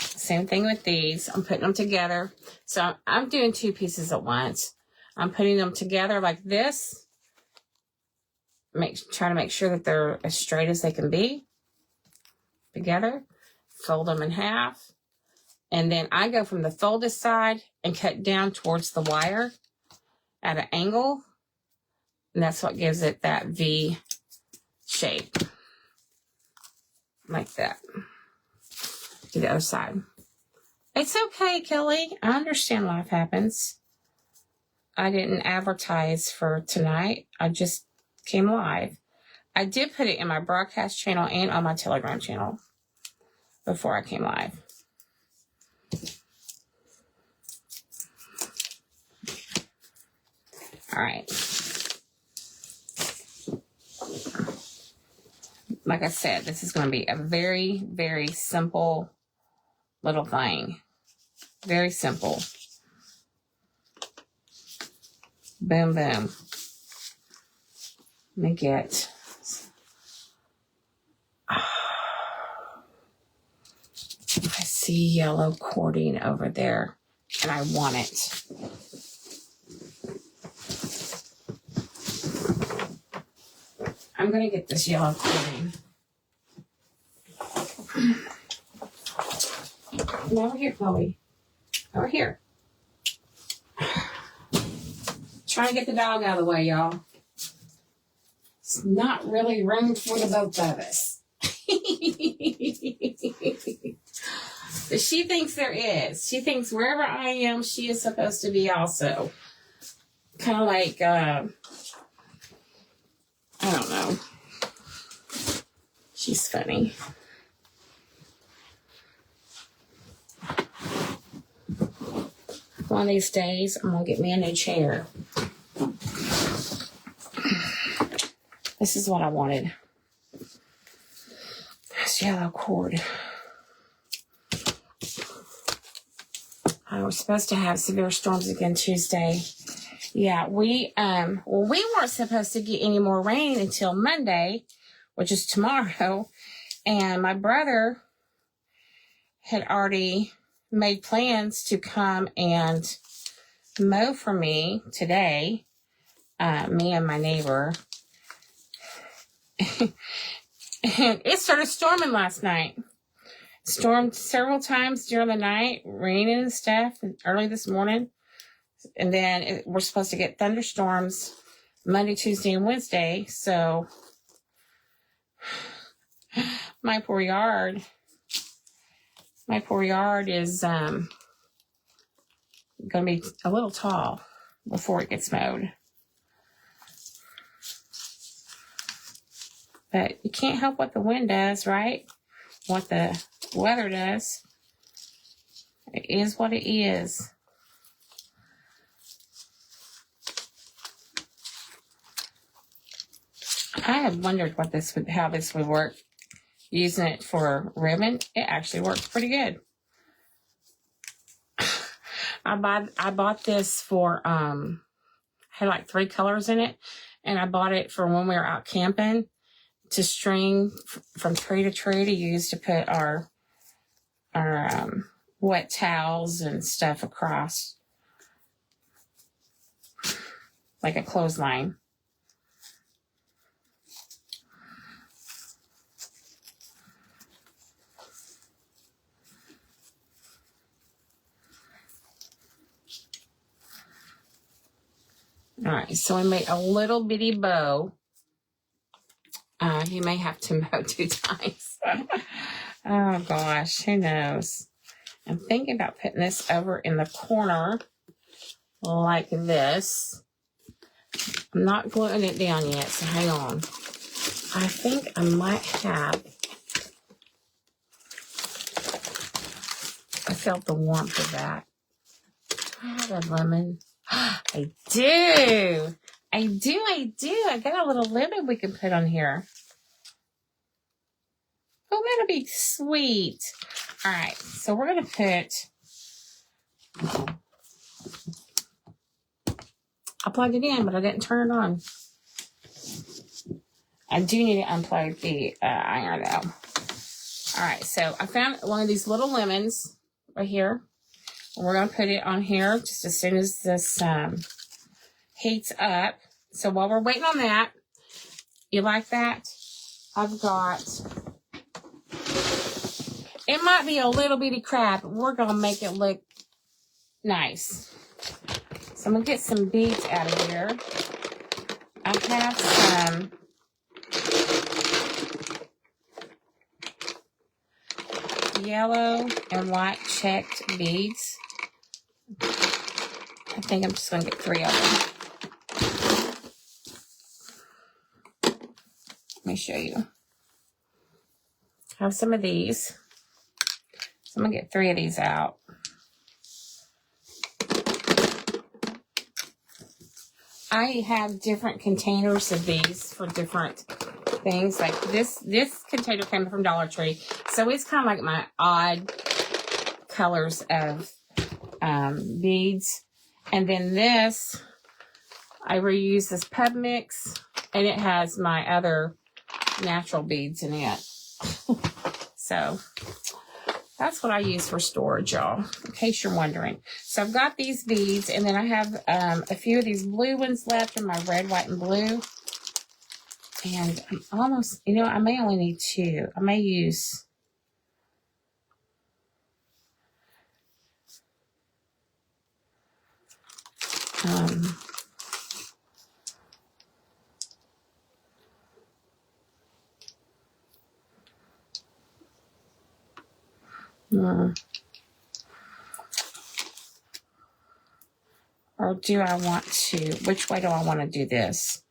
Same thing with these. I'm putting them together. So I'm doing 2 pieces at once. I'm putting them together like this. Trying to make sure that they're as straight as they can be. Together. Fold them in half. And then I go from the folded side and cut down towards the wire at an angle. And that's what gives it that V shape. Like that. To the other side. It's okay, Kelly. I understand life happens. I didn't advertise for tonight. I just came live. I did put it in my broadcast channel and on my Telegram channel before I came live. All right. Like I said, this is going to be a very, very simple little thing. Very simple. Boom, boom. Let me get... I see yellow cording over there, and I want it. I'm going to get this yellow cording. Come over here, Chloe. Over here. Trying to get the dog out of the way, y'all. It's not really room for the both of us. But she thinks there is. She thinks wherever I am, she is supposed to be also. Kind of like, I don't know. She's funny. One of these days, I'm going to get me a new chair. This is what I wanted. This yellow cord. We're supposed to have severe storms again Tuesday. Yeah, we weren't supposed to get any more rain until Monday, which is tomorrow. And my brother had already made plans to come and mow for me today. Me and my neighbor. And it started storming last night. Stormed several times during the night, raining and stuff, early this morning. And then we're supposed to get thunderstorms Monday, Tuesday, and Wednesday. So my poor yard is going to be a little tall before it gets mowed. But you can't help what the wind does, right? What the weather does. It is what it is. I had wondered how this would work. Using it for ribbon, it actually works pretty good. I bought this for had like 3 colors in it, and I bought it for when we were out camping to string from tree to tree to use to put our wet towels and stuff across, like a clothesline. All right, so I made a little bitty bow. You may have to mow 2 times. Oh gosh, who knows? I'm thinking about putting this over in the corner like this. I'm not gluing it down yet, so hang on. I think I might have. I felt the warmth of that. Do I have a lemon? I do. I got a little lemon we can put on here. to be sweet. All right, so we're going to put, I plugged it in, but I didn't turn it on. I do need to unplug the iron, though. All right, so I found one of these little lemons right here. We're going to put it on here just as soon as this heats up. So while we're waiting on that, you like that? I've got, it might be a little bitty crab, but we're going to make it look nice. So I'm going to get some beads out of here. I have some yellow and white checked beads. I think I'm just going to get 3 of them. Let me show you. I have some of these. So I'm going to get 3 of these out. I have different containers of these for different things. Like this container came from Dollar Tree. So it's kind of like my odd colors of beads. And then this, I reuse this Pub Mix. And it has my other natural beads in it. So that's what I use for storage, y'all, in case you're wondering. So I've got these beads, and then I have a few of these blue ones left in my red, white, and blue. And I'm almost, you know, I may only need 2. I may use or do I want to, which way do I want to do this?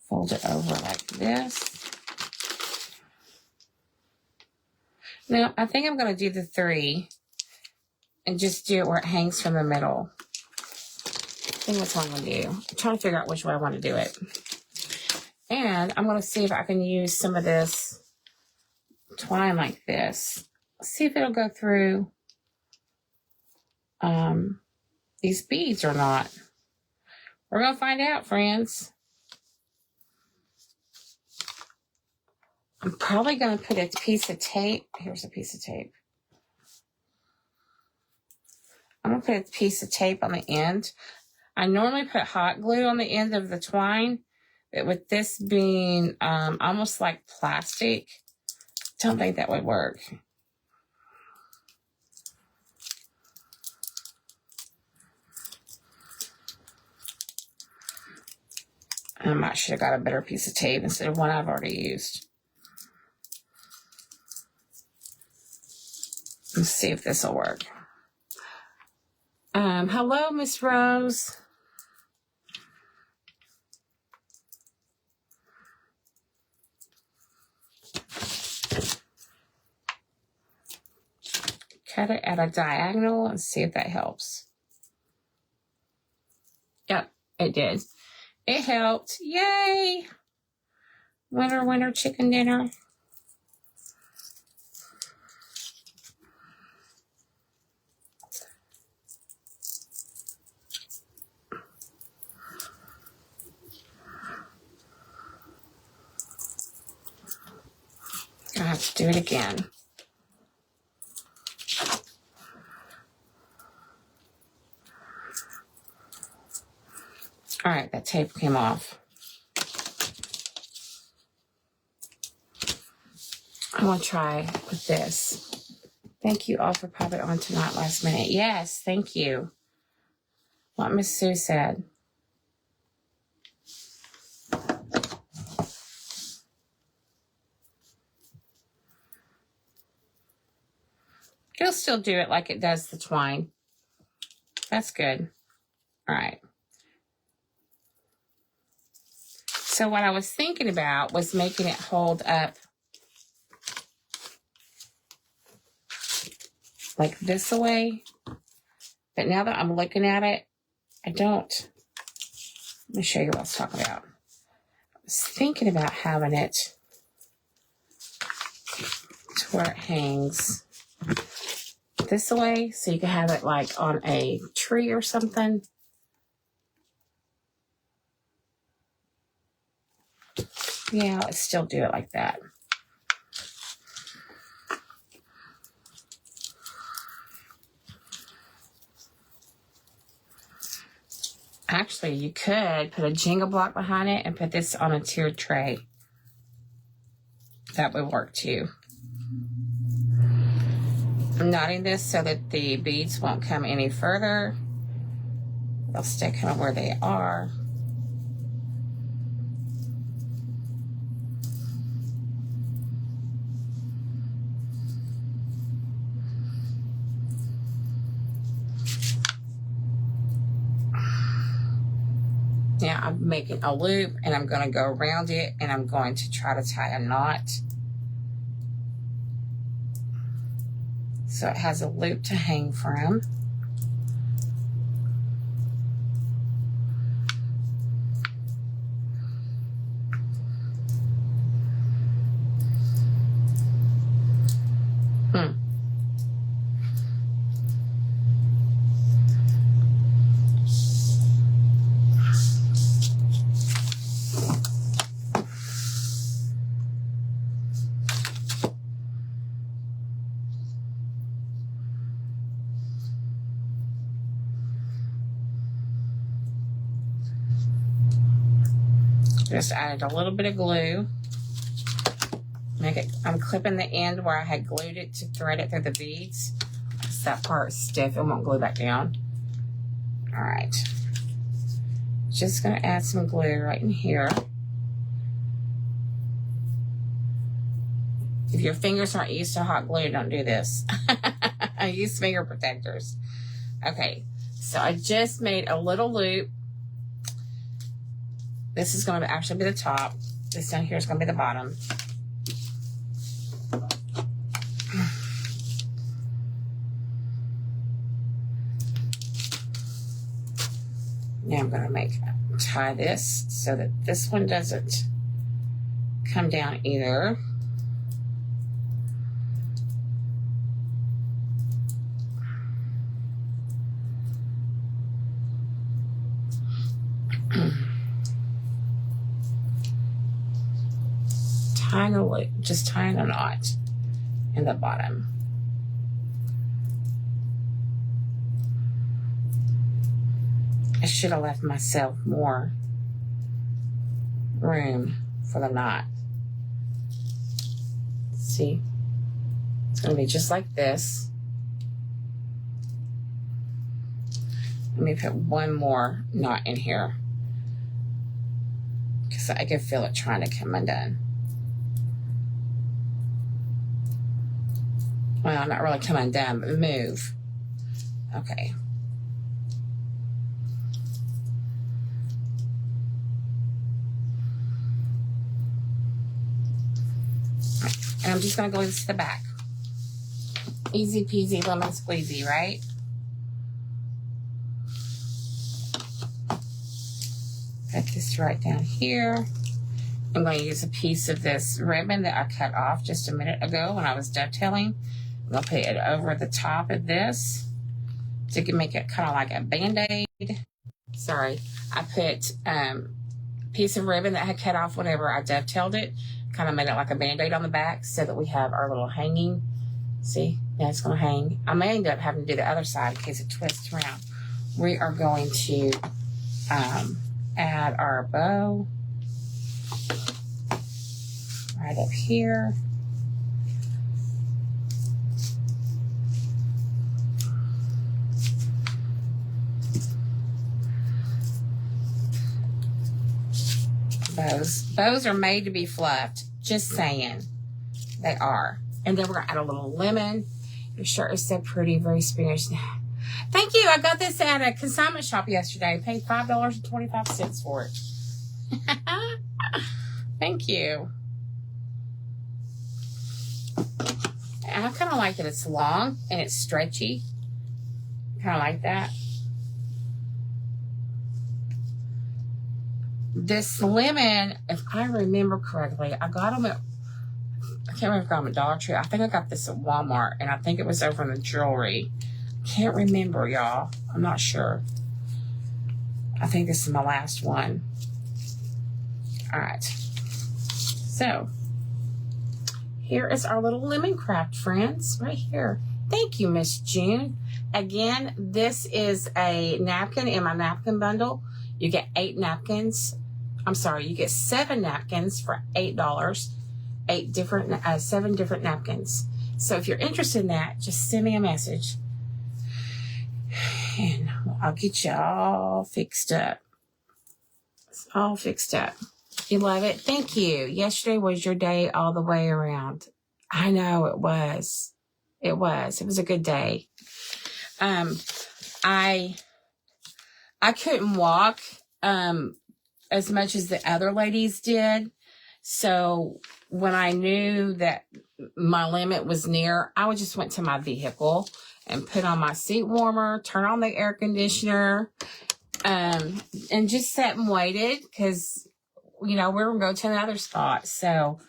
Fold it over like this. No, I think I'm going to do the 3 and just do it where it hangs from the middle. I think that's what I'm going to do. I'm trying to figure out which way I want to do it. And I'm going to see if I can use some of this twine like this. See if it'll go through these beads or not. We're going to find out, friends. I'm probably going to put a piece of tape. Here's a piece of tape. I'm going to put a piece of tape on the end. I normally put hot glue on the end of the twine, but with this being almost like plastic, I don't think that would work. I might should have got a better piece of tape instead of one I've already used. Let's see if this will work. Hello, Miss Rose. Cut it at a diagonal and see if that helps. Yep, it did. It helped. Yay! Winner, winner, chicken dinner. I have to do it again. All right, that tape came off. I want to try with this. Thank you all for popping on tonight last minute. Yes, thank you. What Miss Sue said. It'll still do it like it does the twine. That's good. All right. So what I was thinking about was making it hold up like this away. But now that I'm looking at it, I don't. Let me show you what I was talking about. I was thinking about having it to where it hangs this way, so you can have it like on a tree or something. Yeah, let's still do it like that. Actually, you could put a Jenga block behind it and put this on a tiered tray. That would work too. I'm knotting this so that the beads won't come any further. They'll stay kind of where they are. Now I'm making a loop and I'm going to go around it and I'm going to try to tie a knot so it has a loop to hang from. Just added a little bit of glue. I'm clipping the end where I had glued it to thread it through the beads. Because that part's stiff, it won't glue back down. All right. Just gonna add some glue right in here. If your fingers aren't used to hot glue, don't do this. I use finger protectors. Okay, so I just made a little loop. This is going to actually be the top. This down here is going to be the bottom. Now I'm going to tie this so that this one doesn't come down either. Tying a loop, just tying a knot in the bottom. I should have left myself more room for the knot. See, it's going to be just like this. Let me put one more knot in here because I can feel it trying to come undone. Well, not really come undone, but move. Okay. And I'm just going to glue this to the back. Easy peasy lemon squeezy, right? Put this right down here. I'm going to use a piece of this ribbon that I cut off just a minute ago when I was dovetailing. I'm going to put it over the top of this to make it kind of like a Band-Aid. Sorry, I put a piece of ribbon that I had cut off whenever I dovetailed it. Kind of made it like a Band-Aid on the back so that we have our little hanging. See, now it's going to hang. I may end up having to do the other side in case it twists around. We are going to add our bow right up here. Bows are made to be fluffed. Just saying. They are. And then we're going to add a little lemon. Your shirt is so pretty. Very Spanish. Thank you. I got this at a consignment shop yesterday. Paid $5.25 for it. Thank you. I kind of like that it's long and it's stretchy. Kind of like that. This lemon, if I remember correctly, I got them at, I can't can't remember if I got them at Dollar Tree. I think I got this at Walmart, and I think it was over in the jewelry. Can't remember, y'all. I'm not sure. I think this is my last one. All right. So, here is our little lemon craft, friends, right here. Thank you, Miss June. Again, this is a napkin in my napkin bundle. You get 8 napkins. I'm sorry, you get 7 napkins for $8. 7 different napkins. So if you're interested in that, just send me a message. And I'll get you all fixed up. It's all fixed up. You love it? Thank you. Yesterday was your day all the way around. I know it was. It was. It was a good day. I couldn't walk as much as the other ladies did. So when I knew that my limit was near, I just went to my vehicle and put on my seat warmer, turn on the air conditioner, and just sat and waited because, you know, we're going to go to another spot. So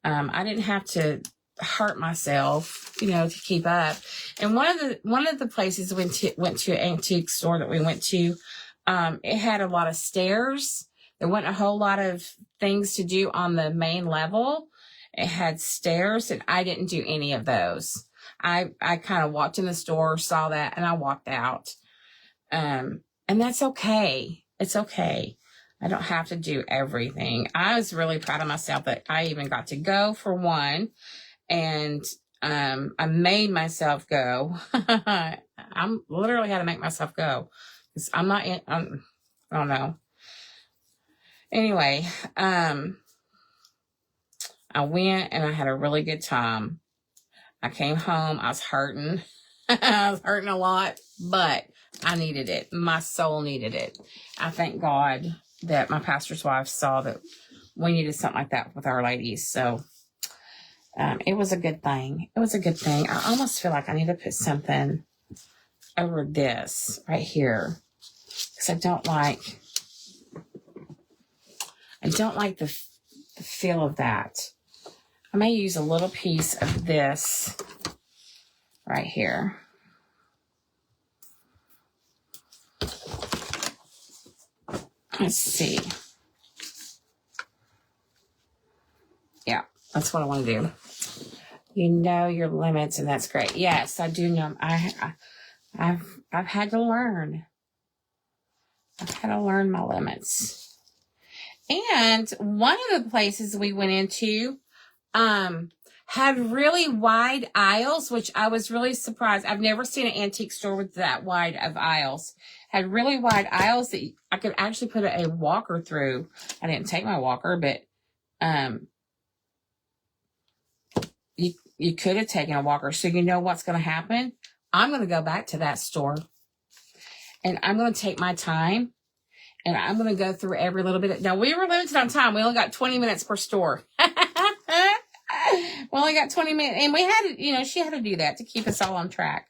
I didn't have to hurt myself, you know, to keep up. And one of the places we went to an antique store that we went to, it had a lot of stairs. There wasn't a whole lot of things to do on the main level. It had stairs, and I didn't do any of those. I kind of walked in the store, saw that, and I walked out. And that's okay. It's okay. I don't have to do everything. I was really proud of myself that I even got to go for one. And I made myself go. I'm literally had to make myself go. I'm not in, I don't know. Anyway, I went and I had a really good time. I came home. I was hurting. I was hurting a lot, but I needed it. My soul needed it. I thank God that my pastor's wife saw that we needed something like that with our ladies. So it was a good thing. It was a good thing. I almost feel like I need to put something over this right here because I don't like the feel of that. I may use a little piece of this right here. Let's see. Yeah, that's what I want to do. You know your limits, and that's great. Yes, I do know. I've had to learn. I've had to learn my limits. And one of the places we went into had really wide aisles, which I was really surprised. I've never seen an antique store with that wide of aisles. Had really wide aisles that I could actually put a walker through. I didn't take my walker, but you could have taken a walker. So you know what's going to happen? I'm going to go back to that store. And I'm going to take my time. And I'm going to go through every little bit. Now, we were limited on time. We only got 20 minutes per store. We only got 20 minutes. And we had to, you know, she had to do that to keep us all on track.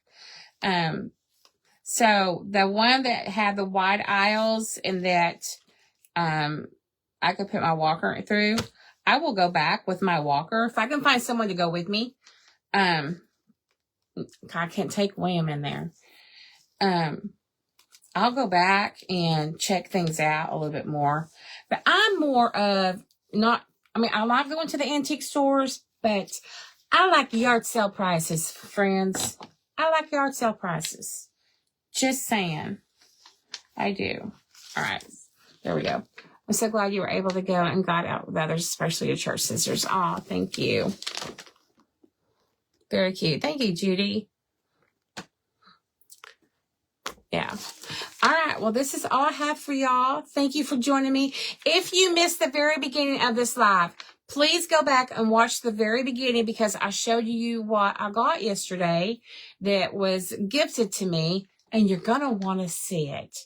So the one that had the wide aisles and that I could put my walker through, I will go back with my walker. If I can find someone to go with me, I can't take William in there. I'll go back and check things out a little bit more. But I'm more of I like going to the antique stores, but I like yard sale prices, friends. I like yard sale prices. Just saying. I do. All right. There we go. I'm so glad you were able to go and got out with others, especially your church sisters. Oh, thank you. Very cute. Thank you, Judy. Yeah. All right. Well, this is all I have for y'all. Thank you for joining me. If you missed the very beginning of this live, please go back and watch the very beginning because I showed you what I got yesterday that was gifted to me, and you're going to want to see it.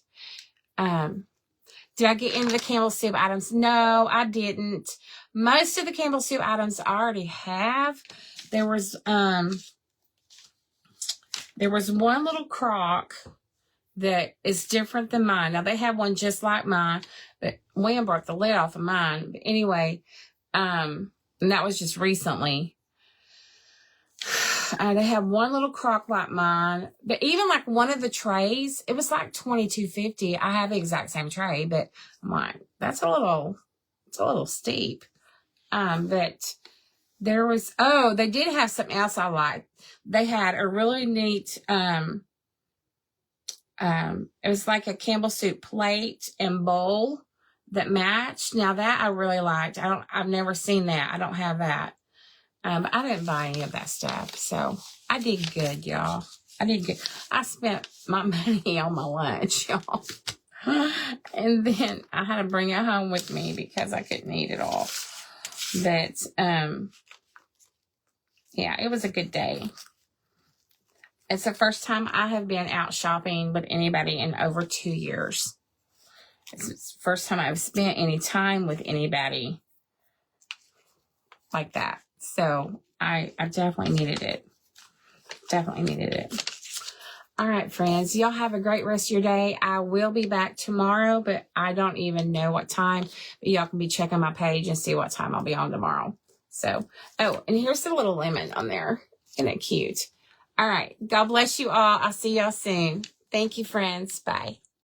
Did I get into the Campbell soup items? No, I didn't. Most of the Campbell soup items I already have. There was one little crock that is different than mine. Now, they have one just like mine, but William broke the lid off of mine. But anyway, and that was just recently. They have one little crock like mine, but even like one of the trays, it was like $22.50. I have the exact same tray, but I'm like, it's a little steep. But there was, they did have something else I liked. They had a really neat, it was like a Campbell soup plate and bowl that matched. Now that I really liked. I've never seen that. I don't have that. But I didn't buy any of that stuff. So I did good, y'all. I did good. I spent my money on my lunch, y'all. And then I had to bring it home with me because I couldn't eat it all. But, yeah, it was a good day. It's the first time I have been out shopping with anybody in over 2 years. It's the first time I've spent any time with anybody like that. So I definitely needed it. Definitely needed it. All right, friends. Y'all have a great rest of your day. I will be back tomorrow, but I don't even know what time. But y'all can be checking my page and see what time I'll be on tomorrow. So, and here's the little lemon on there. Isn't it cute? All right. God bless you all. I'll see y'all soon. Thank you, friends. Bye.